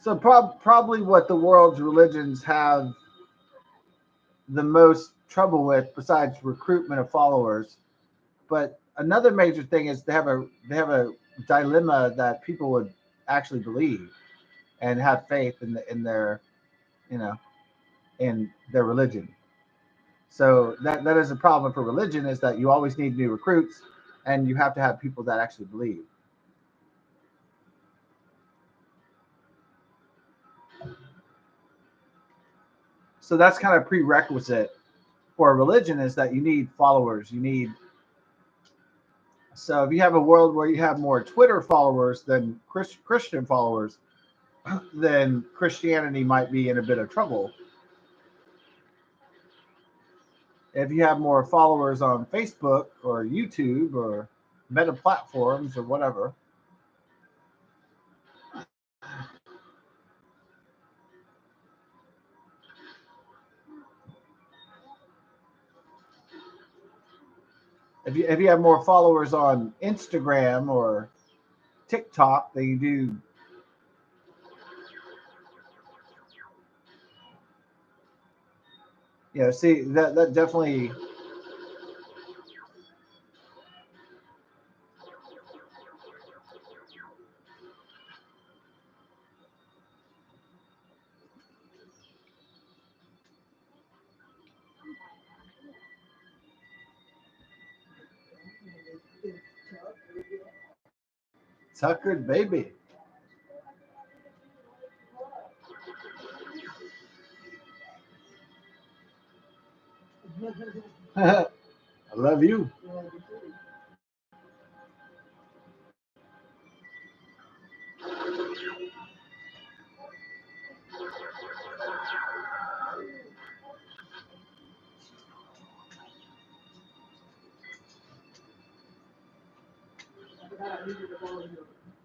So probably what the world's religions have the most trouble with, besides recruitment of followers. But another major thing is they have a dilemma that people would actually believe and have faith in their you know in their religion. So that is a problem for religion, is that you always need new recruits, and you have to have people that actually believe. So that's kind of prerequisite for a religion, is that you need followers. You need So if you have a world where you have more Twitter followers than Christian followers, then Christianity might be in a bit of trouble. If you have more followers on Facebook or YouTube or meta platforms or whatever, if you have more followers on Instagram or TikTok than you do, see that definitely. Tuckered baby. I love you.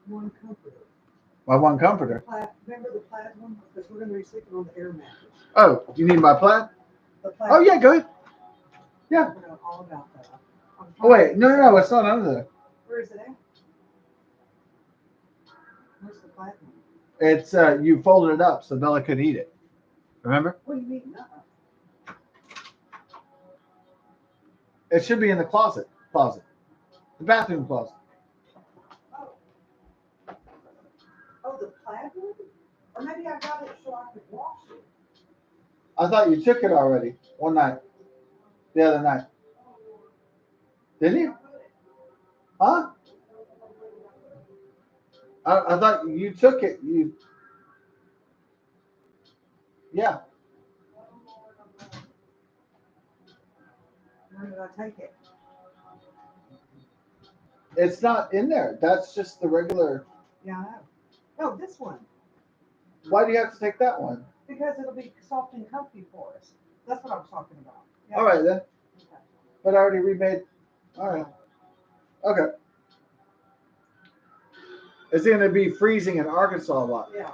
One comforter. My one comforter. Remember the plaid one? Because we're going to be sleeping on the air mattress. Oh, you need my plaid? The plaid. Oh yeah, go ahead. Yeah. I know all about that. Oh wait, no, it's not under there. Where is it at? Where's the platinum? It's you folded it up so Bella could eat it. Remember? What do you mean? No. It should be in the closet. The bathroom closet. Oh. Oh, the platinum? Or maybe I got it so I could wash it. I thought you took it already one night, the other night. Didn't you? Huh? I thought you took it. Yeah. Where did I take it? It's not in there. That's just the regular. Yeah, I know. Oh, this one. Why do you have to take that one? Because it'll be soft and comfy for us. That's what I was talking about. Yeah. All right then. Okay. But I already remade. All right. Okay. It's going to be freezing in Arkansas a lot. Yeah.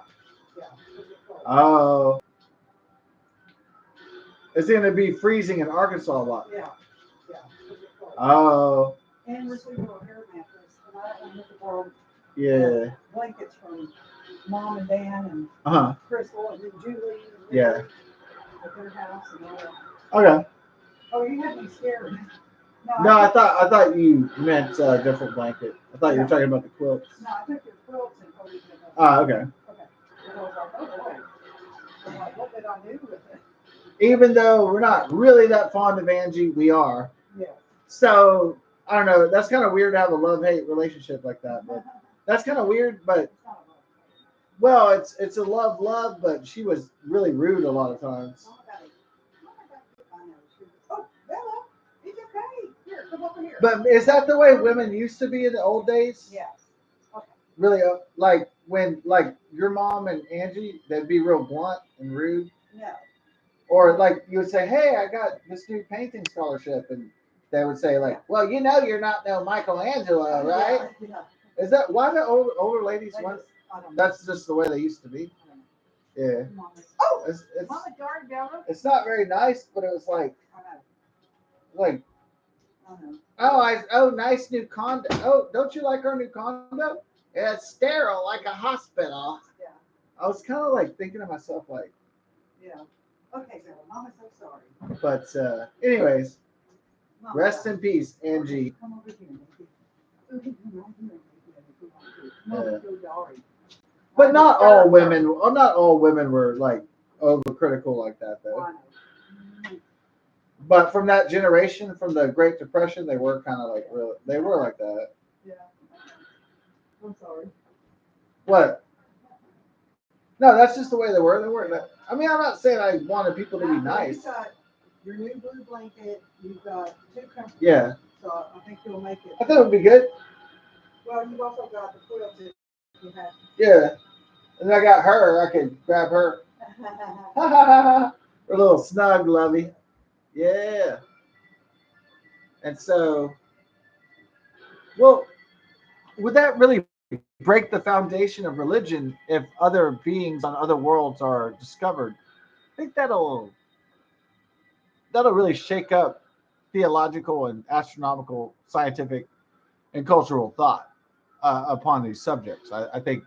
Yeah. Oh. It's going to be freezing in Arkansas a lot. Yeah. Yeah. Oh. And we're sleeping on an air mattress, and I don't want to have to borrow Yeah. blankets from Mom and Dan and Uh-huh. Crystal and then Julie and Yeah. Larry at their house and all that. Okay. Oh, you had me scared. No, I thought you meant a different blanket. I thought you were talking about the quilts. No, I took your quilts and put it in. Ah, okay. Okay. And I was like, oh boy. I'm like, what did I do with it? Even though we're not really that fond of Angie, we are. Yeah. So I don't know. That's kind of weird to have a love-hate relationship like that. But that's kind of weird. But well, it's a love, but she was really rude a lot of times. Oh, Bella, it's okay. Here, come over here. But is that the way women used to be in the old days? Yes. Okay. Really, like when your mom and Angie, they'd be real blunt and rude. No. Or like you would say, "Hey, I got this new painting scholarship," and they would say like, "Well, you know, you're not no Michelangelo, right?" Yeah. Is that why the older ladies want? I don't know. That's just the way they used to be. Yeah. Oh, It's Mama darn, Bella. it's not very nice, but it was I know. like I know. nice new condo. Oh, don't you like our new condo? It's sterile like a hospital. Yeah. I was kind of like thinking to myself like, Yeah. Okay, Bella. Mama's so sorry. but anyways, Mama, rest in peace, Angie. Come over here. Come over here. Sorry. But not all women. Well, not all women were like overcritical like that though. I know. But from that generation, from the Great Depression, they were kind of like real. They were like that. Yeah. I'm sorry. What? No, that's just the way they were. They weren't. I mean, I'm not saying I wanted people to be nice. You've got your new blue blanket. You've got 2 comforters. Yeah. So I think you'll make it. I thought it would be good. Well, you've also got the quilt that you have. Yeah. And I got her. I could grab her. Her little snug lovey. Yeah. And so, well, would that really break the foundation of religion if other beings on other worlds are discovered? I think that'll really shake up theological and astronomical, scientific, and cultural thought upon these subjects. I think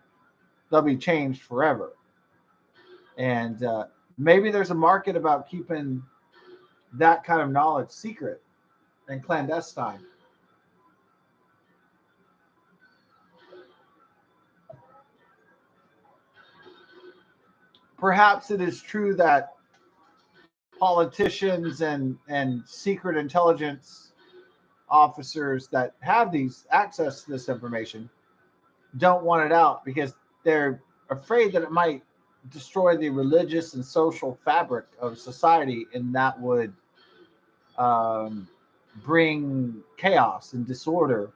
they'll be changed forever. And maybe there's a market about keeping that kind of knowledge secret and clandestine. Perhaps it is true that politicians and secret intelligence officers that have these access to this information don't want it out because they're afraid that it might destroy the religious and social fabric of society, and that would um, bring chaos and disorder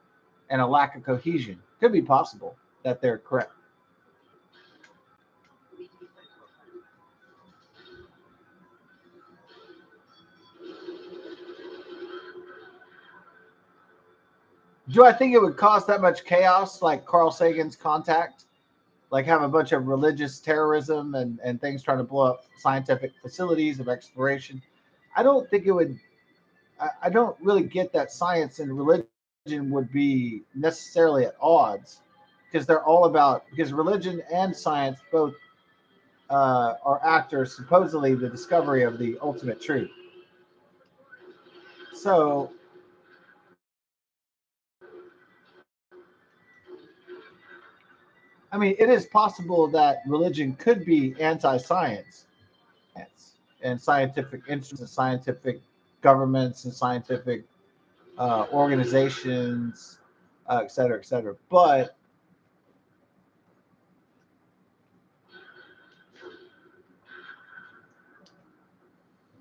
and a lack of cohesion. Could be possible that they're correct. Do I think it would cause that much chaos like Carl Sagan's Contact? Like have a bunch of religious terrorism and things trying to blow up scientific facilities of exploration? I don't think it would I don't really get that science and religion would be necessarily at odds, because they're all about, because religion and science both are actors supposedly the discovery of the ultimate truth. So I mean, it is possible that religion could be anti-science, and scientific interests and scientific governments and scientific organizations, et cetera, et cetera. But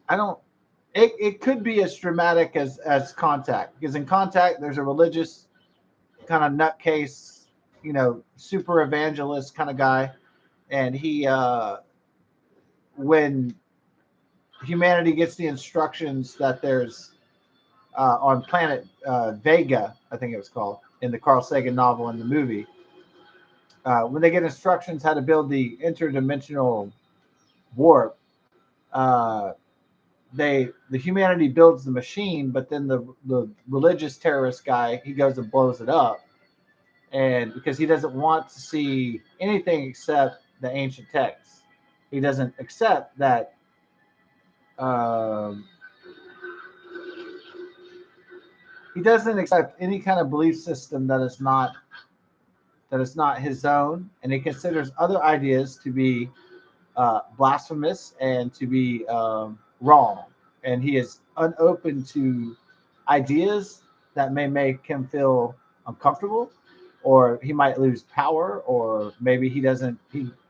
I don't. It could be as dramatic as Contact, because in Contact there's a religious kind of nutcase, super evangelist kind of guy, and he when humanity gets the instructions that there's on planet Vega, I think it was called in the Carl Sagan novel and the movie, when they get instructions how to build the interdimensional warp, uh, the humanity builds the machine, but then the religious terrorist guy, he goes and blows it up, and because he doesn't want to see anything except the ancient texts, he doesn't accept that. Um, he doesn't accept any kind of belief system that is not his own, and he considers other ideas to be blasphemous and to be wrong. And he is unopen to ideas that may make him feel uncomfortable, or he might lose power, or maybe he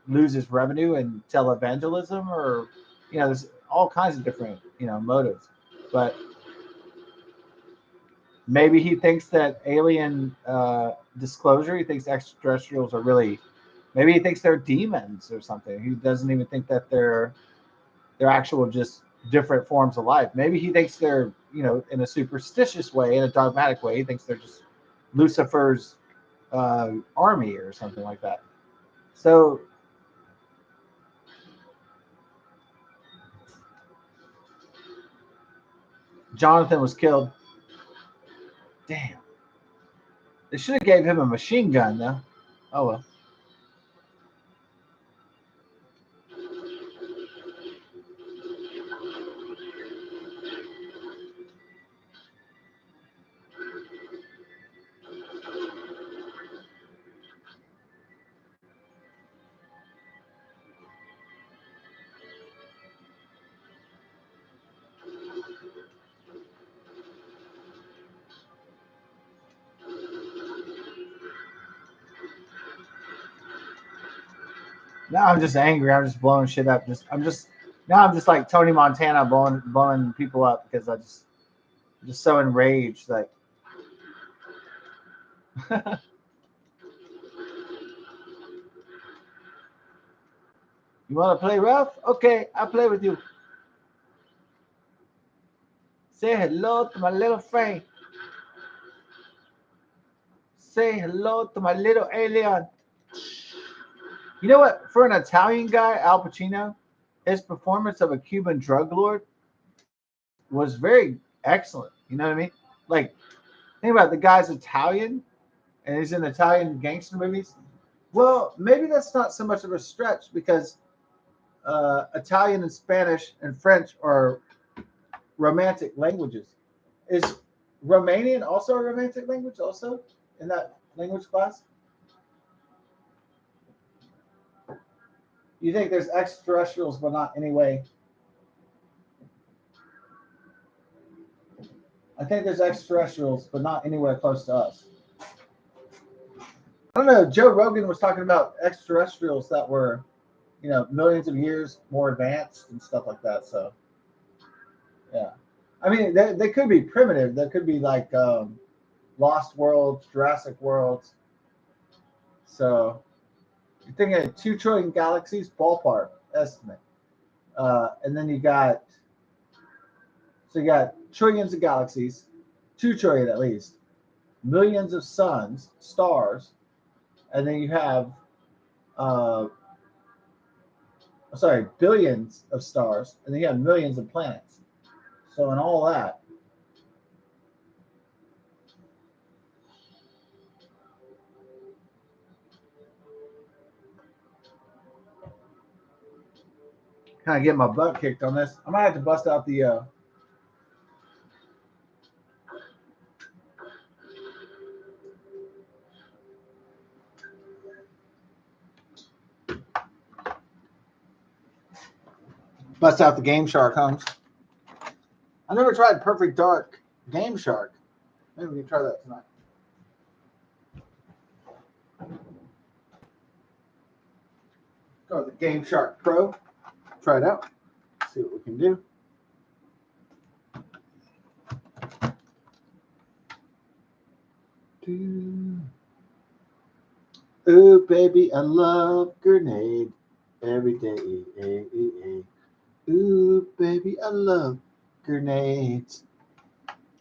loses revenue and televangelism, or there's all kinds of different motives. But maybe he thinks that alien disclosure, he thinks extraterrestrials are really, maybe he thinks they're demons or something. He doesn't even think that they're actual, just different forms of life. Maybe he thinks they're, in a superstitious way, in a dogmatic way, he thinks they're just Lucifer's army or something like that. So Jonathan was killed. Damn, they should have gave him a machine gun though. Oh well. Now I'm just angry. I'm just blowing shit up. I'm just like Tony Montana blowing people up because I'm just so enraged. Like, you want to play rough? Okay, I'll play with you. Say hello to my little friend. Say hello to my little alien. You know what? For an Italian guy, Al Pacino, his performance of a Cuban drug lord was very excellent. You know what I mean? Like, think about it, the guy's Italian and he's in Italian gangster movies. Well, maybe that's not so much of a stretch because Italian and Spanish and French are romantic languages. Is Romanian also a romantic language? Also in that language class? You think there's extraterrestrials, but not anyway. I think there's extraterrestrials, but not anywhere close to us. I don't know. Joe Rogan was talking about extraterrestrials that were, millions of years more advanced and stuff like that. So, yeah. I mean, they could be primitive. They could be like Lost Worlds, Jurassic Worlds. So, you're thinking of 2 trillion galaxies, ballpark estimate. And then you got trillions of galaxies, 2 trillion at least, millions of suns, stars, and then you have, uh, billions of stars, and then you have millions of planets. So in all that, Kind of get my butt kicked on this. I might have to bust out the Game Shark, Holmes. I never tried Perfect Dark Game Shark. Maybe we can try that tonight. Go with the Game Shark Pro. Try it out. See what we can do. Ooh, baby, I love grenade every day. Ooh, baby, I love grenades.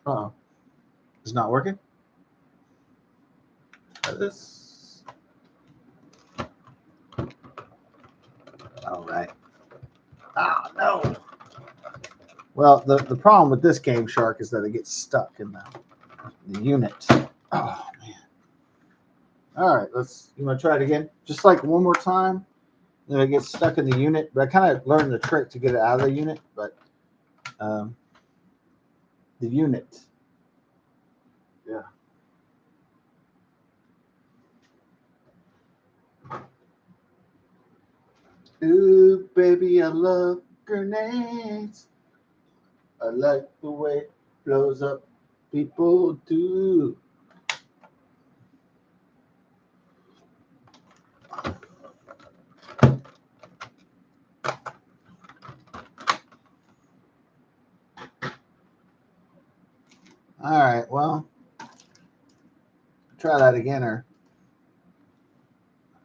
Uh-oh. It's not working? Try this. All right. Oh, no. Well, the problem with this Game Shark is that it gets stuck in the unit. Oh, man. All right, you want to try it again? Just like one more time. Then it gets stuck in the unit. But I kind of learned the trick to get it out of the unit. But the unit. Yeah. Ooh, baby, I love grenades. I like the way it blows up. People do. All right, well, try that again, or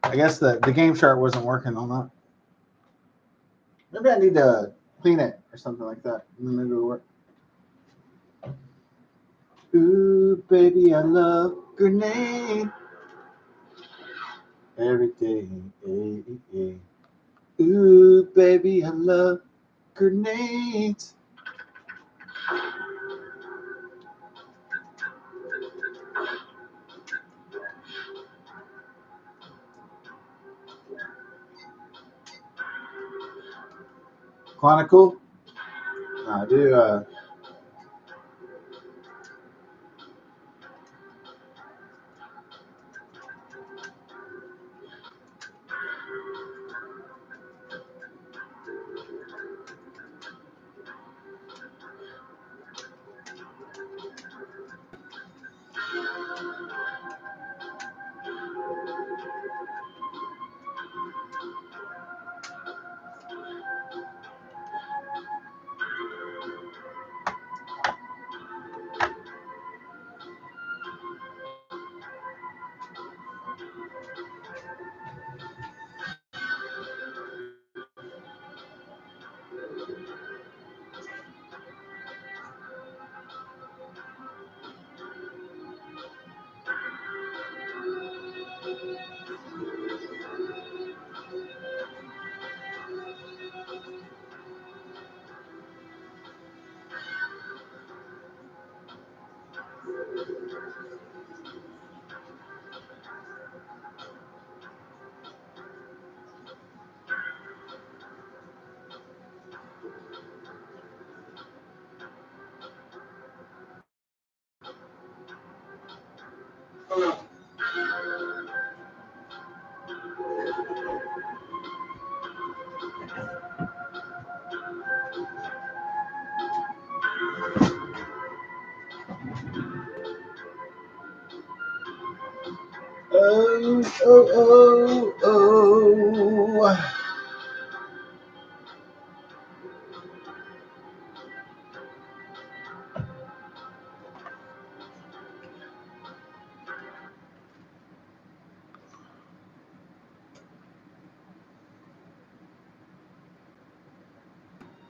I guess the Game Shark wasn't working on that. Maybe I need to clean it or something like that, and then maybe it'll work. Ooh, baby, I love grenade every day. Ooh, baby, I love grenades. Chronicle. I do. Oh.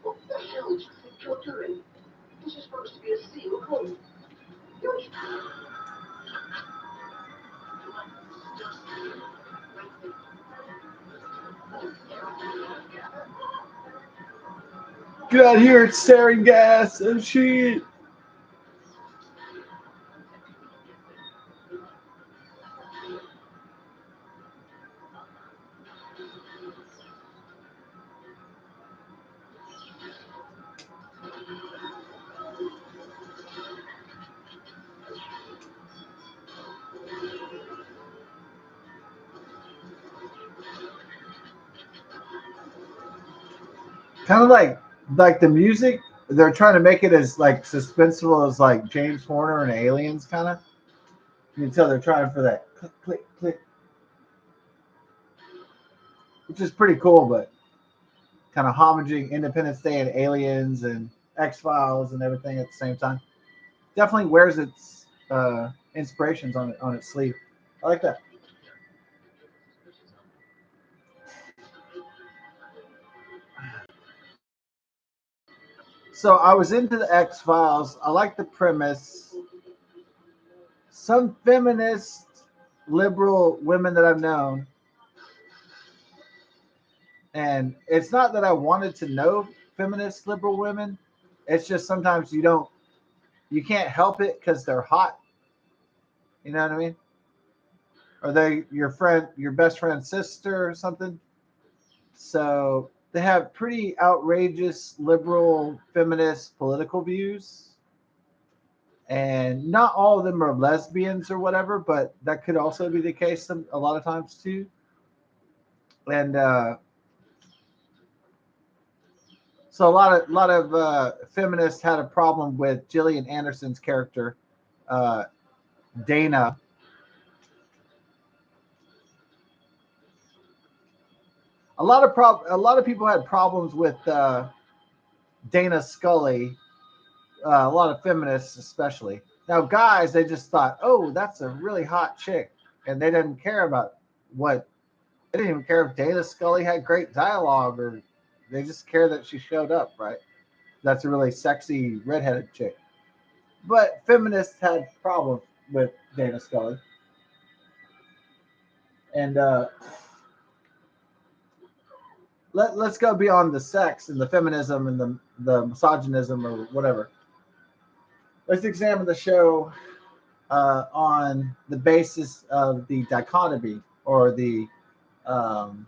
What the hell do you think you're doing? This is supposed to be a sealed room. You're... Get out of here, it's sarin gas. Oh, shit. Kind of like the music. They're trying to make it as like suspenseful as like James Horner and Aliens, kind of. You can tell they're trying for that click, click, click, which is pretty cool, but kind of homaging Independence Day and Aliens and X Files and everything at the same time. Definitely wears its inspirations on its sleeve. I like that. So I was into the X Files. I like the premise. Some feminist, liberal women that I've known, and it's not that I wanted to know feminist, liberal women. It's just sometimes you can't help it because they're hot. You know what I mean? Are they your friend, your best friend's sister or something? So they have pretty outrageous liberal feminist political views. And not all of them are lesbians or whatever, but that could also be the case a lot of times too. And so a lot of feminists had a problem with Gillian Anderson's character, uh, Dana. A lot of people had problems with Dana Scully. A lot of feminists, especially. Now, guys, they just thought, "Oh, that's a really hot chick," and they didn't care about what. They didn't even care if Dana Scully had great dialogue, or they just care that she showed up. Right? That's a really sexy redheaded chick. But feminists had problems with Dana Scully, and let's go beyond the sex and the feminism and the misogynism or whatever. Let's examine the show on the basis of the dichotomy or the um,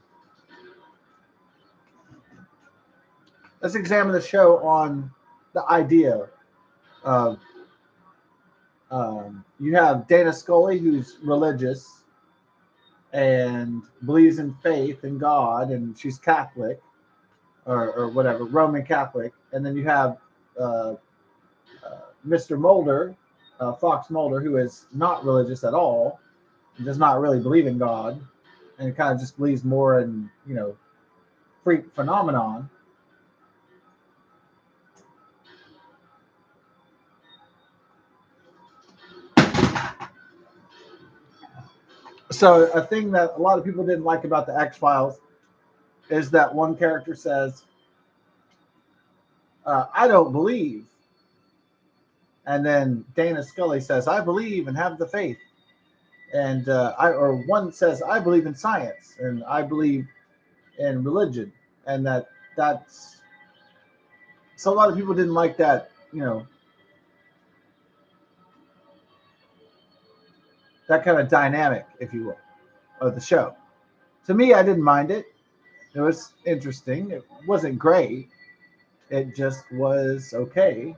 let's examine the show on the idea of you have Dana Scully who's religious and believes in faith and God and she's Catholic or whatever Roman Catholic, and then you have uh, Mr. Mulder, Fox Mulder, who is not religious at all, does not really believe in God, and kind of just believes more in freak phenomenon. So a thing that a lot of people didn't like about the X Files is that one character says, "I don't believe," and then Dana Scully says, "I believe and have the faith," and or one says, "I believe in science and I believe in religion," and that's so a lot of people didn't like that, that kind of dynamic, if you will, of the show. To me, I didn't mind it. It was interesting. It wasn't great. It just was okay.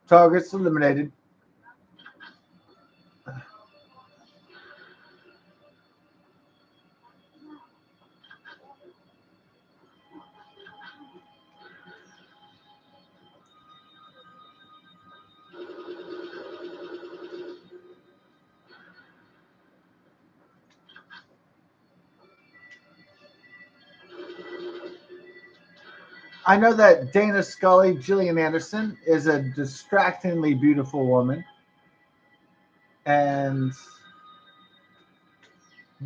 Targets eliminated. I know that Dana Scully, Gillian Anderson, is a distractingly beautiful woman, and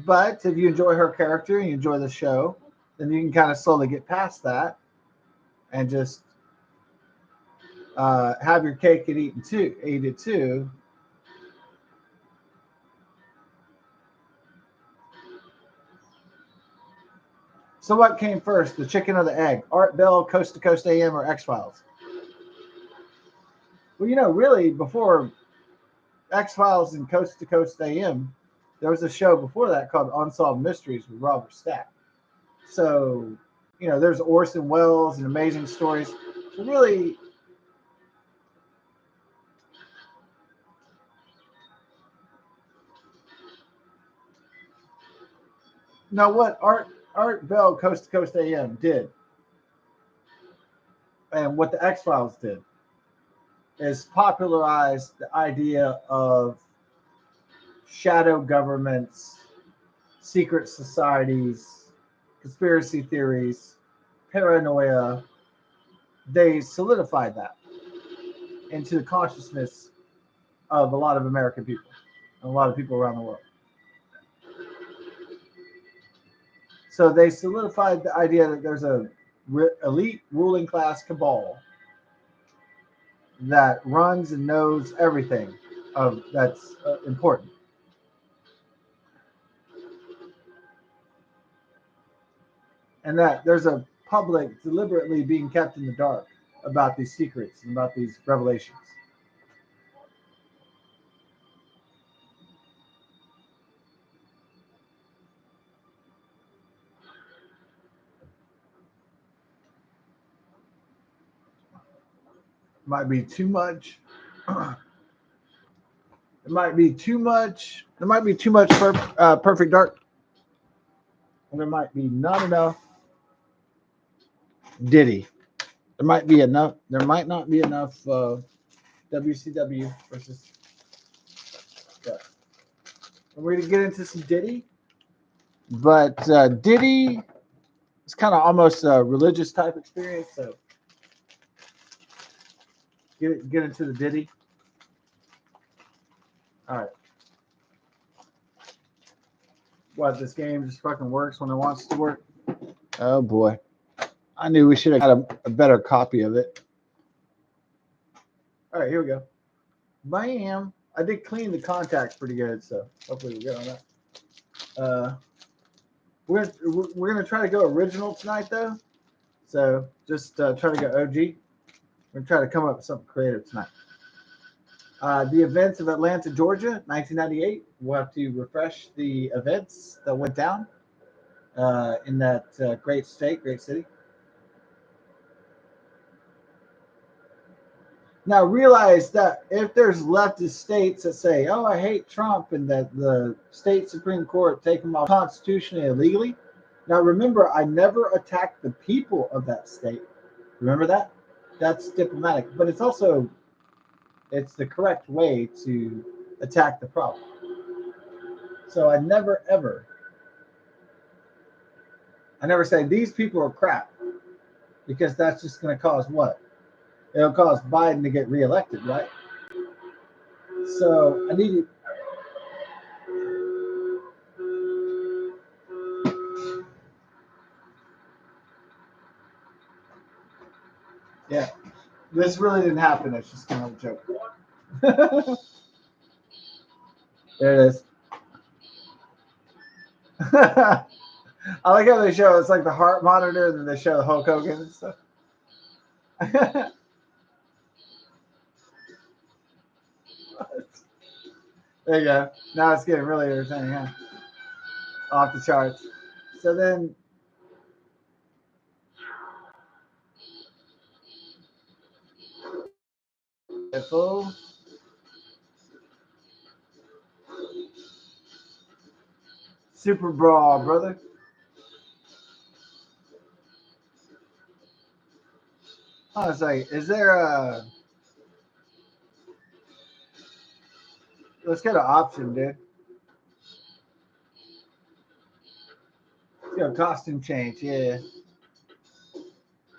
but if you enjoy her character and you enjoy the show, then you can kind of slowly get past that and just have your cake and eat it too. So what came first, the chicken or the egg? Art Bell, Coast to Coast AM, or X-Files? Well, really, before X-Files and Coast to Coast AM, there was a show before that called Unsolved Mysteries with Robert Stack. So, there's Orson Welles and Amazing Stories. So really, now what Art Bell, Coast to Coast AM did, and what the X-Files did, is popularize the idea of shadow governments, secret societies, conspiracy theories, paranoia. They solidified that into the consciousness of a lot of American people and a lot of people around the world. So they solidified the idea that there's a elite ruling class cabal that runs and knows everything that's important. And that there's a public deliberately being kept in the dark about these secrets and about these revelations. Might be too much. It might be too much. There might be too much perfect dark. And there might be not enough Diddy. There might be enough. There might not be enough WCW versus. Yeah. We're gonna get into some Diddy, but Diddy is kind of almost a religious type experience. So get into the Diddy. All right. What, this game just fucking works when it wants to work? Oh boy. I knew we should have got a better copy of it. All right, here we go. Bam. I did clean the contacts pretty good, so hopefully we're good on that. We're gonna try to go original tonight though. So just try to go OG. We're gonna try to come up with something creative tonight. The events of Atlanta, Georgia, 1998. We'll have to refresh the events that went down in that great state, great city. Now realize that if there's leftist states that say, "Oh, I hate Trump," and that the state Supreme Court take them off constitutionally and illegally. Now remember, I never attacked the people of that state. Remember that? That's diplomatic, but it's the correct way to attack the problem. So I never say these people are crap, because that's just going to cause what? It'll cause Biden to get reelected, right? So I need yeah. This really didn't happen. It's just kind of a joke. There it is. I like how they show it's like the heart monitor, and then they show the Hulk Hogan and stuff. There you go. Now it's getting really entertaining, huh? Off the charts. So then, full super brawl, brother. I was like, is there a? Let's get an option, dude. Let's go costume change. Yeah.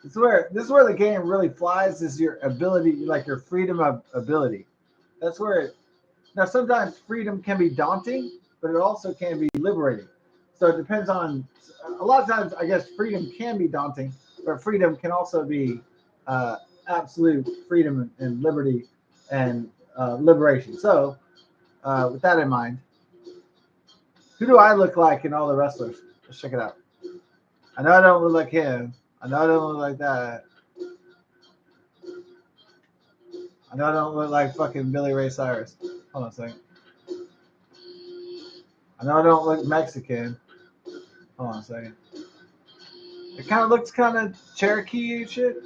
This is where the game really flies, is your ability, like your freedom of ability. That's where now sometimes freedom can be daunting, but it also can be liberating. So it depends on a lot of times I guess freedom can be daunting, but freedom can also be absolute freedom and liberty and liberation. So with that in mind, who do I look like in all the wrestlers? Let's check it out. I know I don't look like him. I know I don't look like that. I know I don't look like fucking Billy Ray Cyrus. Hold on a second. I know I don't look Mexican. Hold on a second. It kind of looks kind of Cherokee and shit.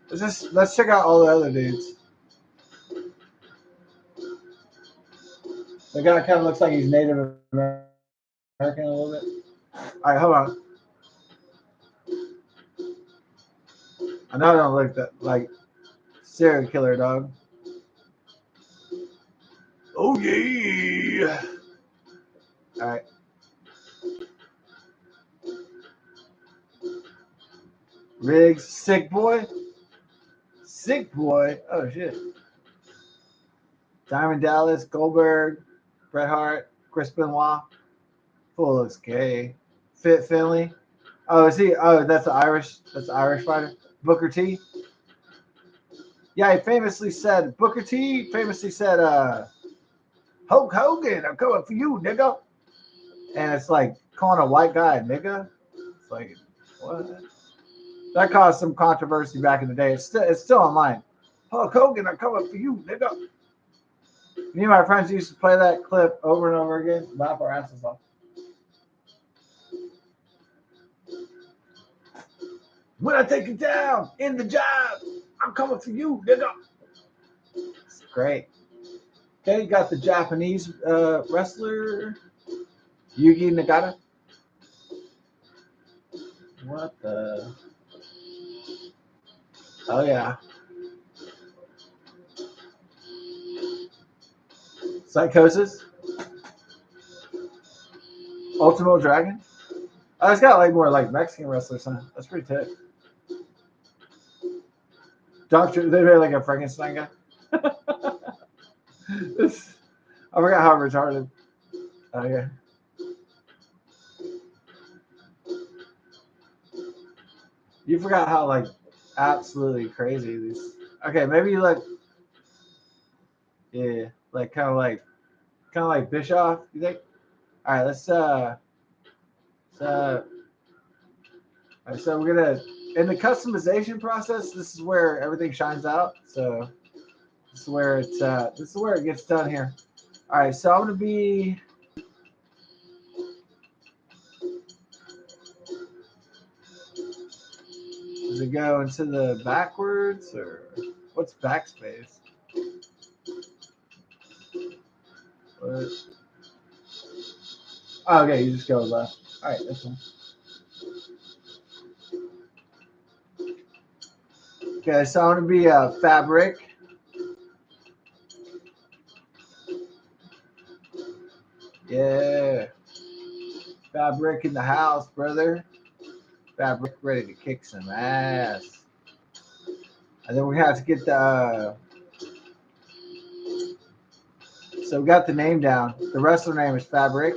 Let's check out all the other dudes. The guy kind of looks like he's Native American a little bit. All right, hold on. I know I don't look that like serial killer dog. Oh yeah. All right. Riggs, sick boy. Sick boy. Oh shit. Diamond Dallas, Goldberg, Bret Hart, Chris Benoit. Fool looks gay. Fit Finley. Oh, is he? Oh, that's the Irish. That's the Irish fighter. Booker T. Yeah, he famously said. Booker T. famously said, "Hulk Hogan, I'm coming for you, nigga." And it's like calling a white guy nigga. It's like what? That caused some controversy back in the day. It's still online. Hulk Hogan, I'm coming for you, nigga. Me and my friends used to play that clip over and over again, laugh our asses off. When I take it down in the job, I'm coming for you, nigga. It's great. Okay, you got the Japanese wrestler Yugi Nagata. What the? Oh yeah. Psychosis. Ultimo Dragon. Oh, it's got like more like Mexican wrestlers, huh? That's pretty tight. Doctor, they made like a Frankenstein guy. I forgot how retarded. Oh yeah. You forgot how like absolutely crazy these. Okay, maybe you like yeah, like kind of like Bischoff. You think? All right, so all right, so we're gonna in the customization process. This is where everything shines out. So this is where it gets done here. All right, so I'm gonna be. Does it go into the backwards or what's backspace? What? Oh, okay, you just go left. All right, that's fine. Okay, so I'm gonna be fabric. Yeah, fabric in the house, brother. Fabric ready to kick some ass. And then we have to get the. So we got the name down. The wrestler name is Fabric.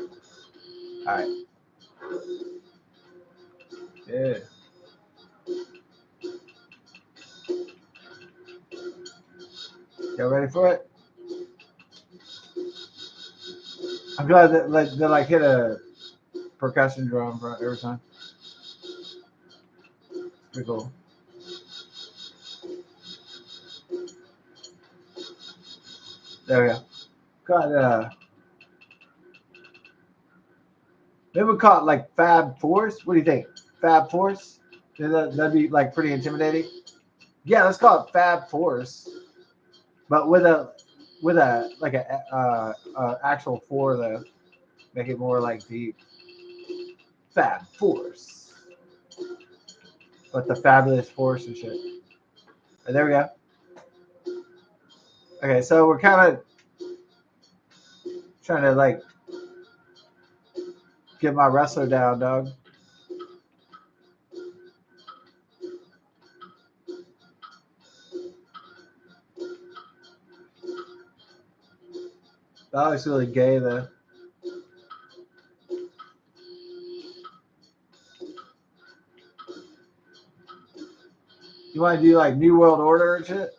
All right. Yeah. Y'all ready for it? I'm glad that like they like hit a percussion drum every time. Pretty cool. There we go. Got maybe we call it like Fab Force. What do you think? Fab Force? That'd be like pretty intimidating. Yeah, let's call it Fab Force, but with a like a actual four though. Make it more like deep. Fab Force, but the fabulous force and shit. And there we go. Okay, so we're kind of trying to like get my wrestler down, dog. That looks really gay though. You want to do like New World Order and shit?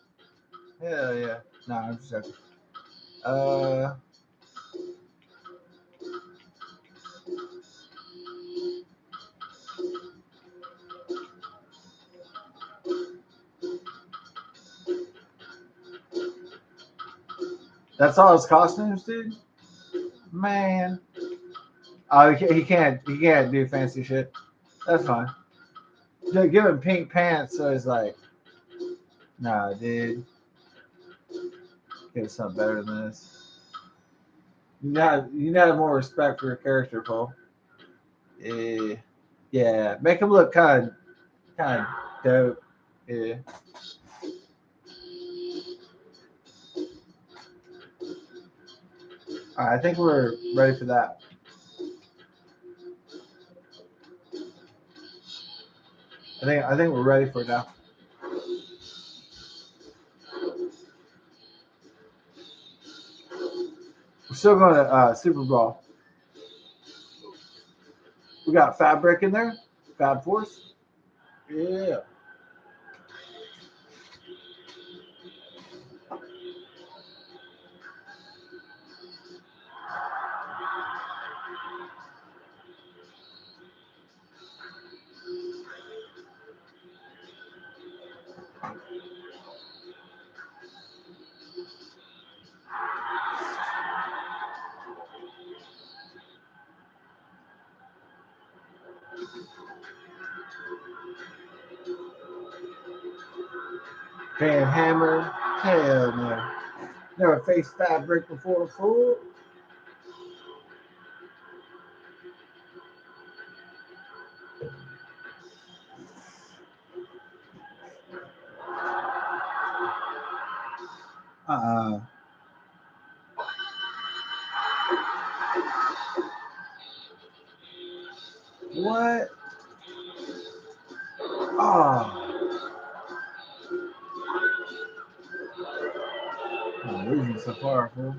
Hell yeah. No, I'm just joking. Uh, That's all his costumes, dude. Man. Oh, he can't do fancy shit. That's fine. Just give him pink pants, so he's like, nah, dude, get something better than this. You have more respect for your character, Paul. Yeah, yeah. Make him look kind of dope. Yeah. All right, I think we're ready for that. I think we're ready for it now. We're still going to Super Bowl. We got Fabric in there. Fab Force. Yeah. Van Hammer. Hell no. Never faced Fabric before, fool. Uh-uh. What? Oh. I'm losing so far, fool.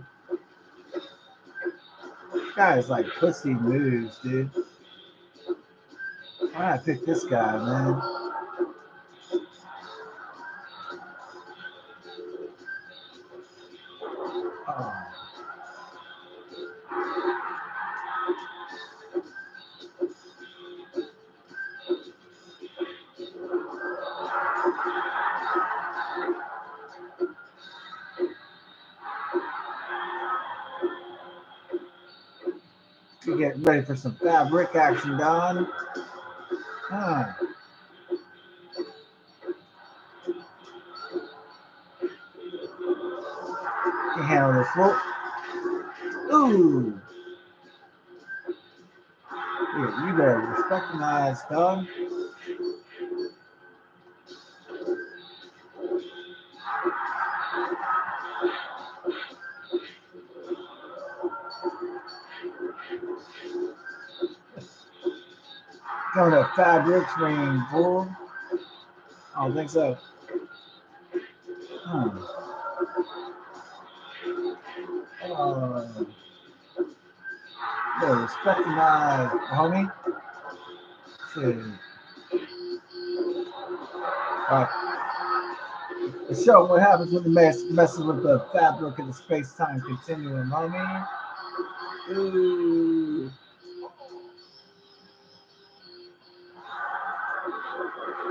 Guys like pussy moves, dude. Why I pick this guy, man? Oh. We getting ready for some Fabric action, Don. Huh. Can handle this, fool. Ooh. Yeah, you better respect the eyes, dog. Going to Fabric's ring, fool. I don't think so. Huh. Better respect the eyes, homie. Shit. All right. Show what happens when the messes with the fabric of the space-time continuum, homie. Ooh.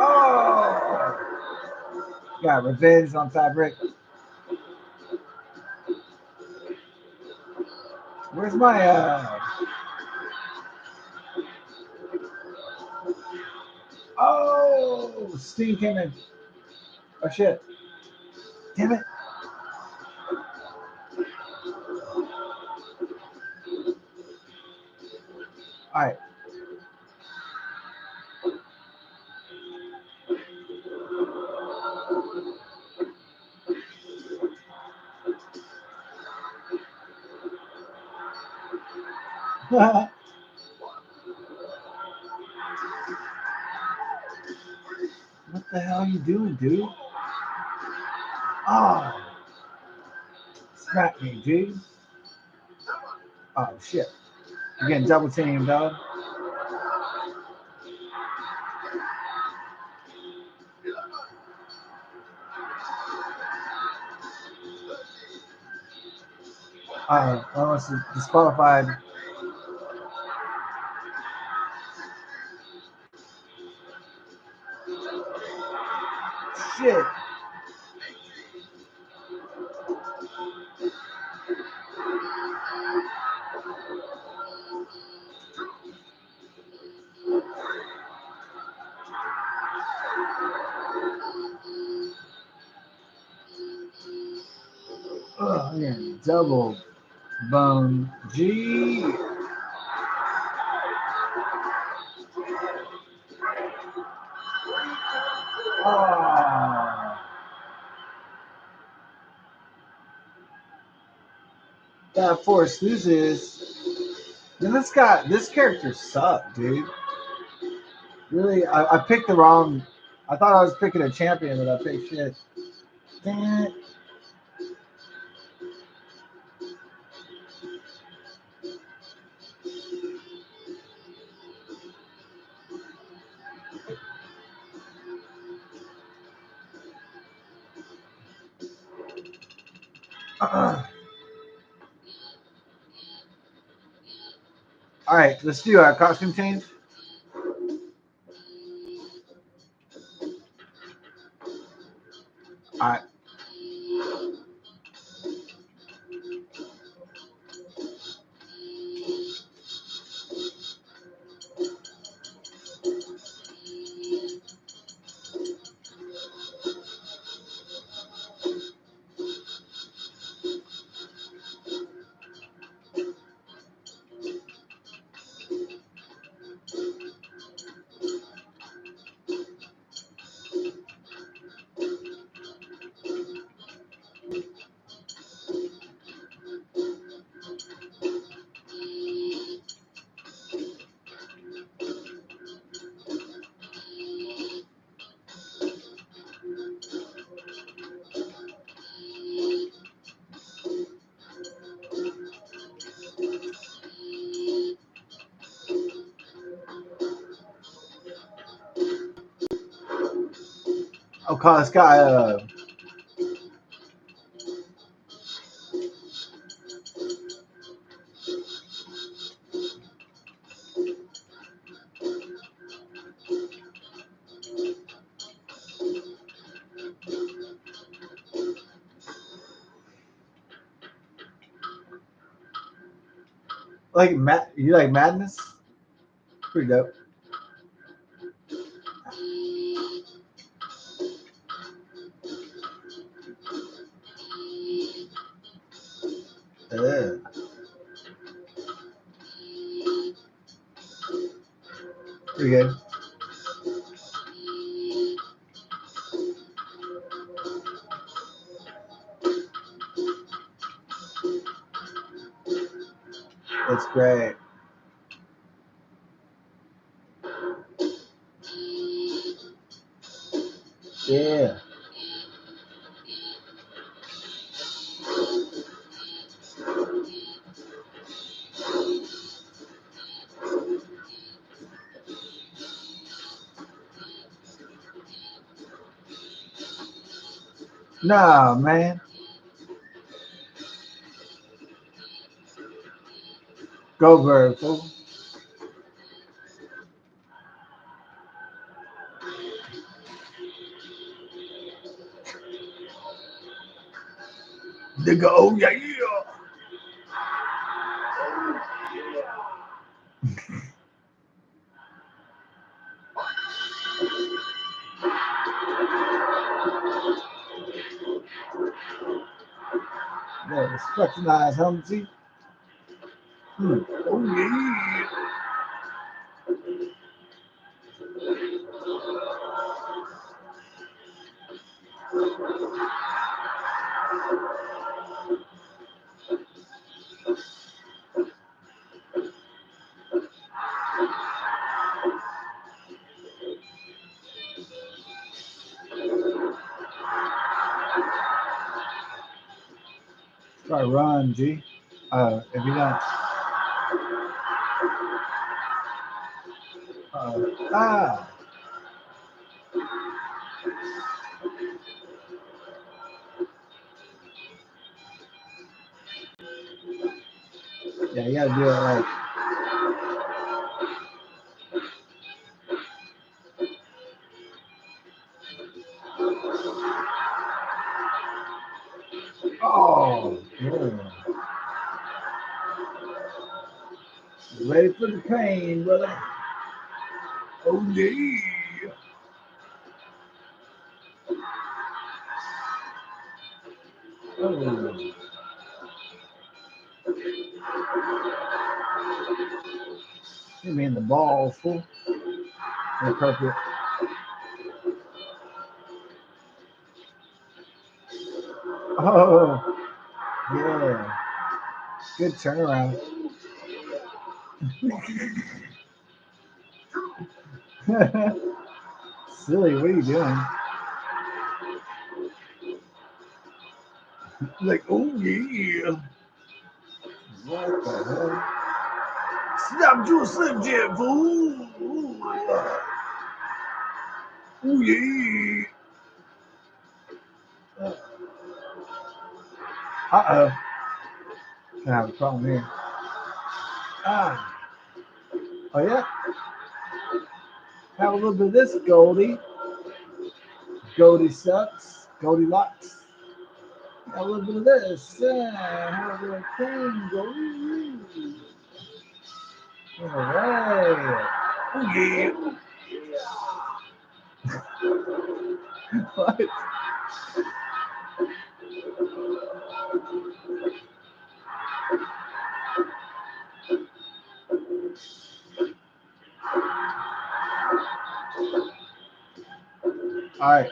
Oh! Got revenge on Fabric. Where's my Oh, steam came in. Oh shit. Damn it. Alright. What the hell are you doing, dude? Oh, smack me, dude. Oh shit. You're getting double teamed, dog. Almost disqualified. Shit. And double bone G. Oh, that force loses. Then this character sucked, dude. Really, I picked the wrong. I thought I was picking a champion, but I picked shit. Damn it. All right, let's do our costume change. All right. I'll call this guy like Matt. You like Madness? Pretty dope. Yeah. Pretty good. That's great. Yeah. Nah, man. Go bird, fool. Nigga, oh yeah, yeah. Yeah, recognize Humsey. Oh yeah. Try run, G. If you don't. Ah. Yeah, you gotta do it like. Oh, yeah. Ready for the pain, brother. Oh yeah. Oh. You mean the ball, fool? Inappropriate. Oh, yeah. Good turnaround. Silly, what are you doing? Like, oh yeah. What the hell? Stop you a Slim Jim, fool. Oh yeah. Uh-oh. Gonna have a problem here. Ah. Oh yeah? Have a little bit of this, Goldie. Goldie sucks. Goldilocks. Have a little bit of this. Yeah. Have a little cream, Goldie. All right. Oh yeah. What? All right.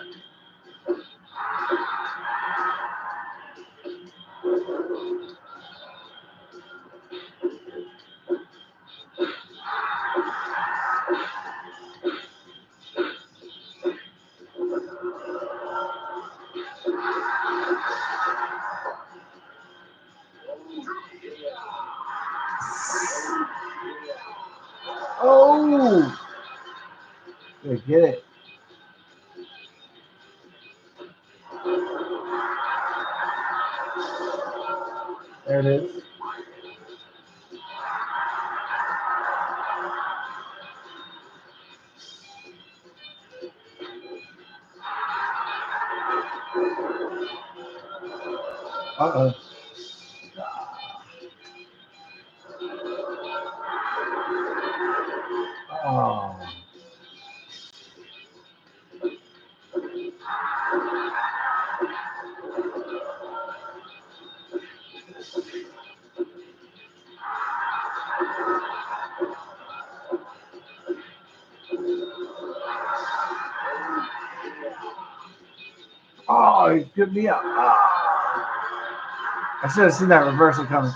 Oh. Good, get it. There it is. Uh-oh. Oh. Oh, he tripped me up. Oh. I should have seen that reversal coming.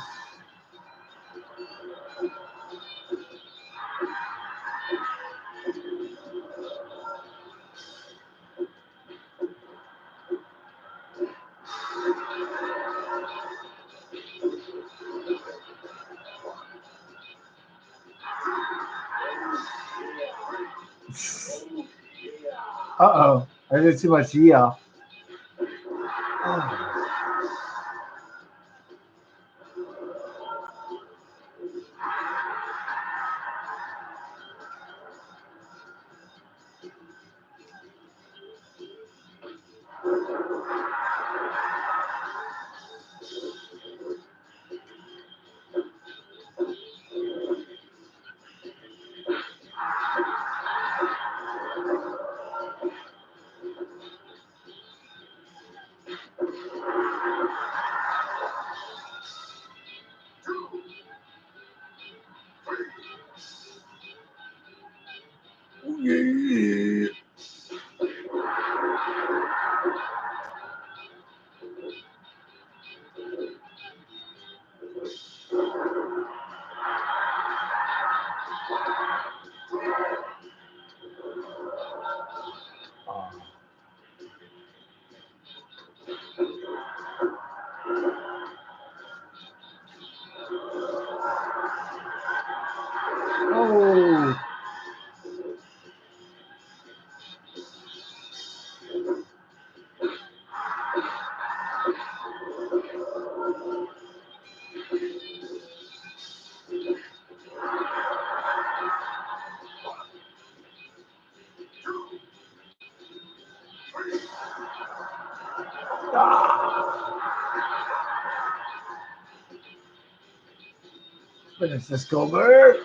Uh-oh. I did too much yeah. Oh. Yeah. Oh. Finish this, Goldberg.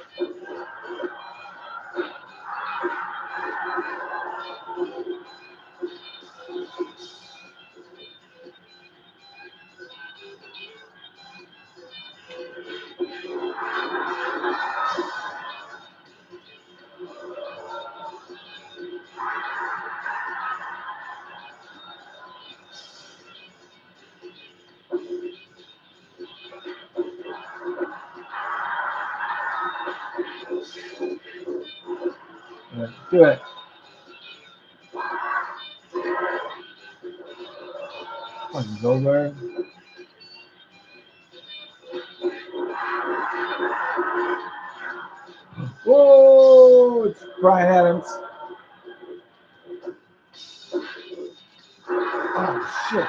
Yeah, do it. Fucking Goldberg. Whoa! It's Brian Adams. Oh shit!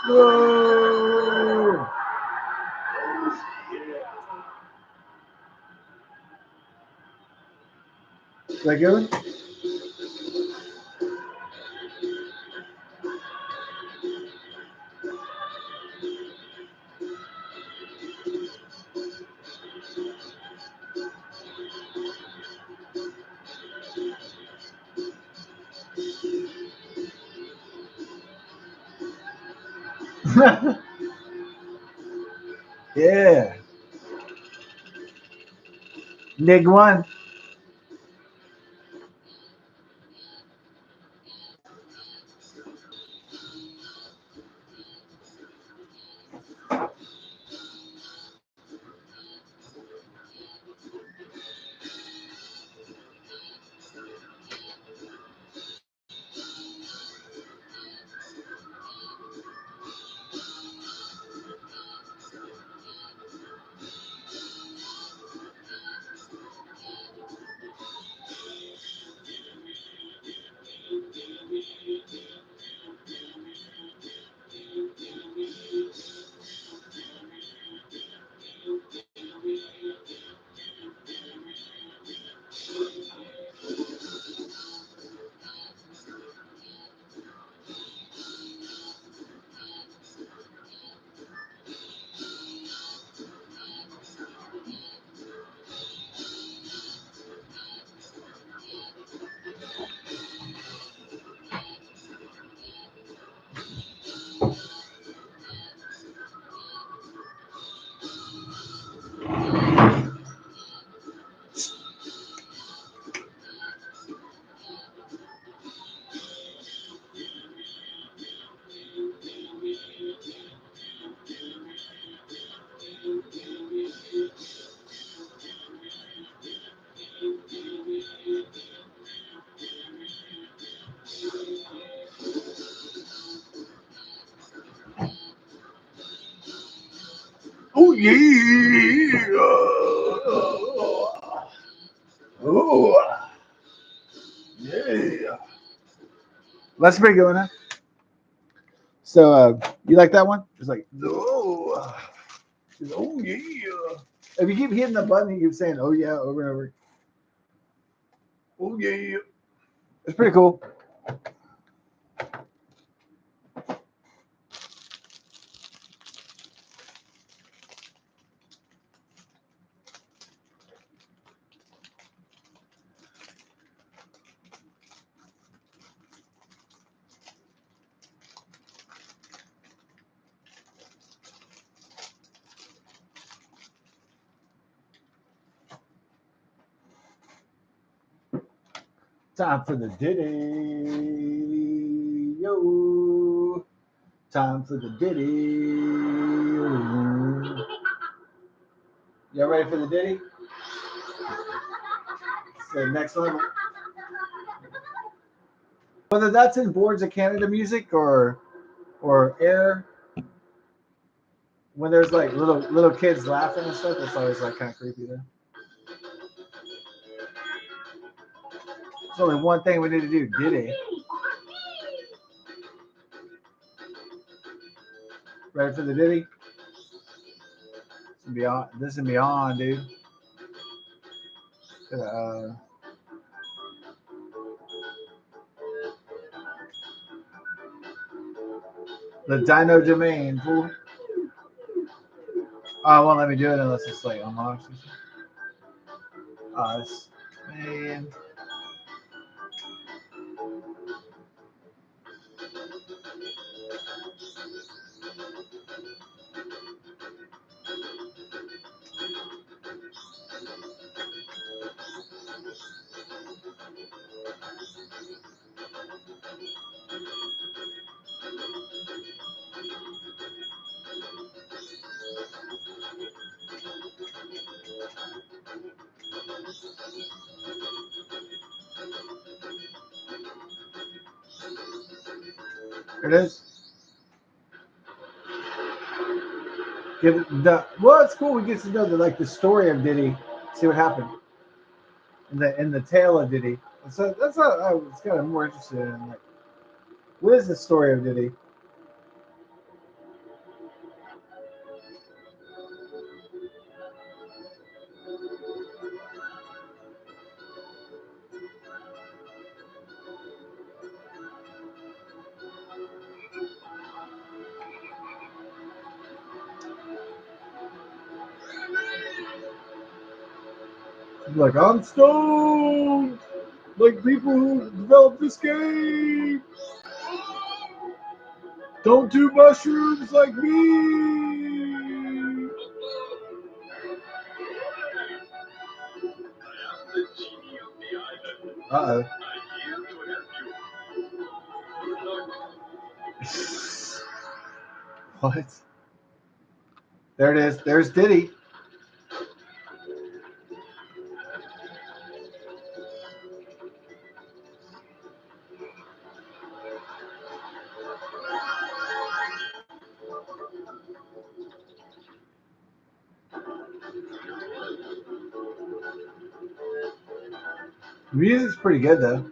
Whoa! Is that good? Yeah. Big one. Oh yeah. Oh yeah. That's a pretty good one, huh? So, you like that one? It's like, oh, oh yeah. If you keep hitting the button, you keep saying, oh yeah, over and over. Oh yeah. It's pretty cool. Time for the Diddy. Yo. Time for the Diddy. Y'all ready for the Diddy? It's the next level. Whether that's in Boards of Canada music or air, when there's like little kids laughing and stuff, it's always like kind of creepy there. There's only one thing we need to do, Diddy. Ready for the Diddy? This is gonna be on, dude. The Dino Domain, fool. Oh, it won't let me do it unless it's like unlocked. Man. It is. Well, it's cool. We get to know the story of Diddy, see what happened in the tale of Diddy. So that's what I was kind of more interested in. Like, what is the story of Diddy? Like, I'm stoned. Like people who developed this game. Don't do mushrooms like me. Uh oh. What? There it is. There's Diddy. The music's pretty good though.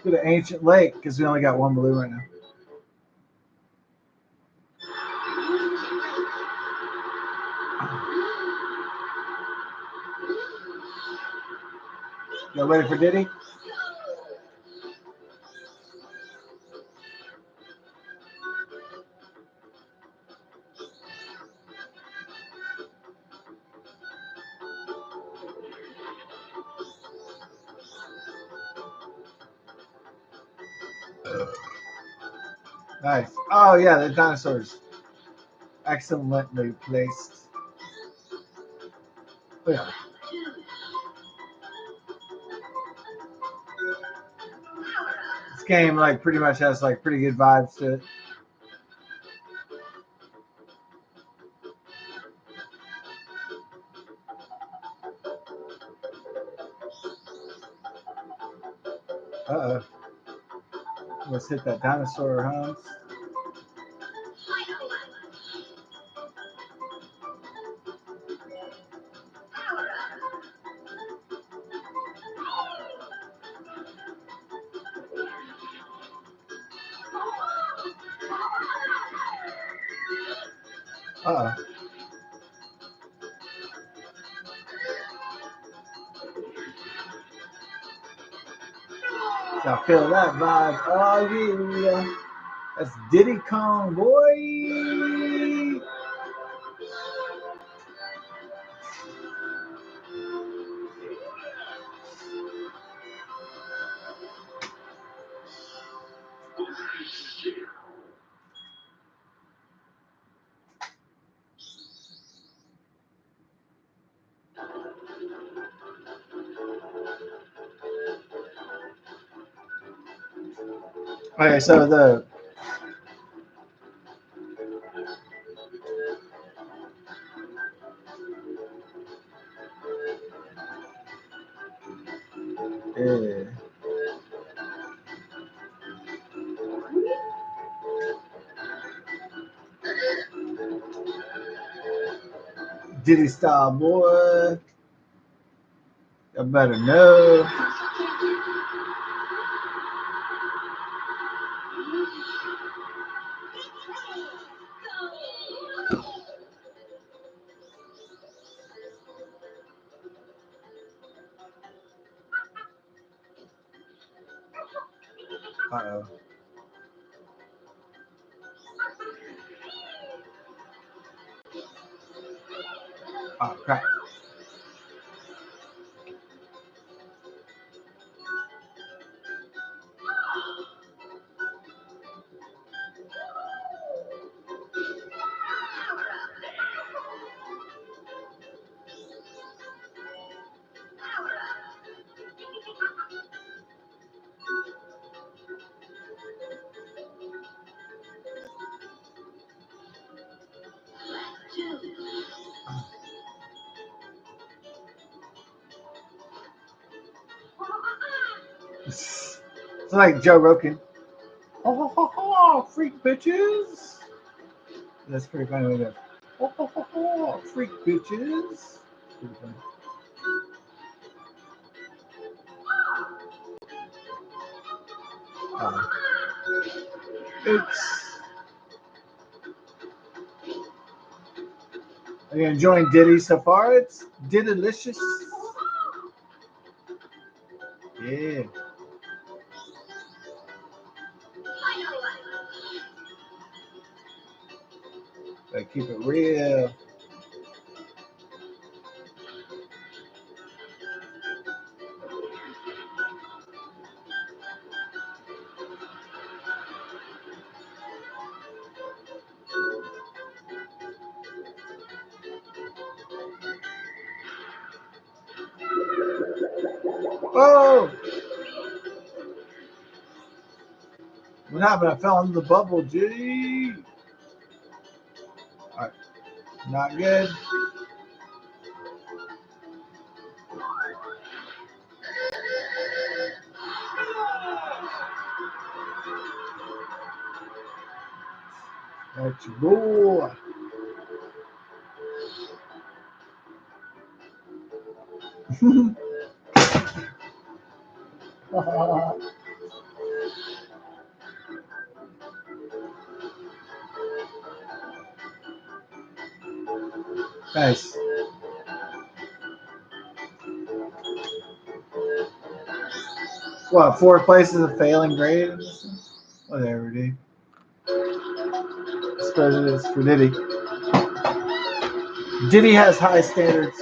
Go to Ancient Lake because we only got one blue right now. Y'all ready for Diddy? Nice. Oh yeah, the dinosaurs. Excellently placed. Oh, yeah. This game like pretty much has like pretty good vibes to it. Uh oh. Let's hit that dinosaur, huh? Uh-oh. I feel that vibe. Oh, yeah. That's Diddy Kong, boy. Okay, so the Diddy style, boy. I better know. Uh-oh. Oh, crap. It's like Joe Rogan. Oh, freak bitches. That's pretty funny. Way to go. Oh, freak bitches. Pretty funny. Oops. Are you enjoying Diddy so far? It's Diddy-licious. Yeah. Gotta keep it real. Oh! What happened? I fell into the bubble, Diddy. All right. Not good. That's your boy. Nice. What, 4 places of failing grade? Whatever, dude. I suppose it is for Diddy. Diddy has high standards.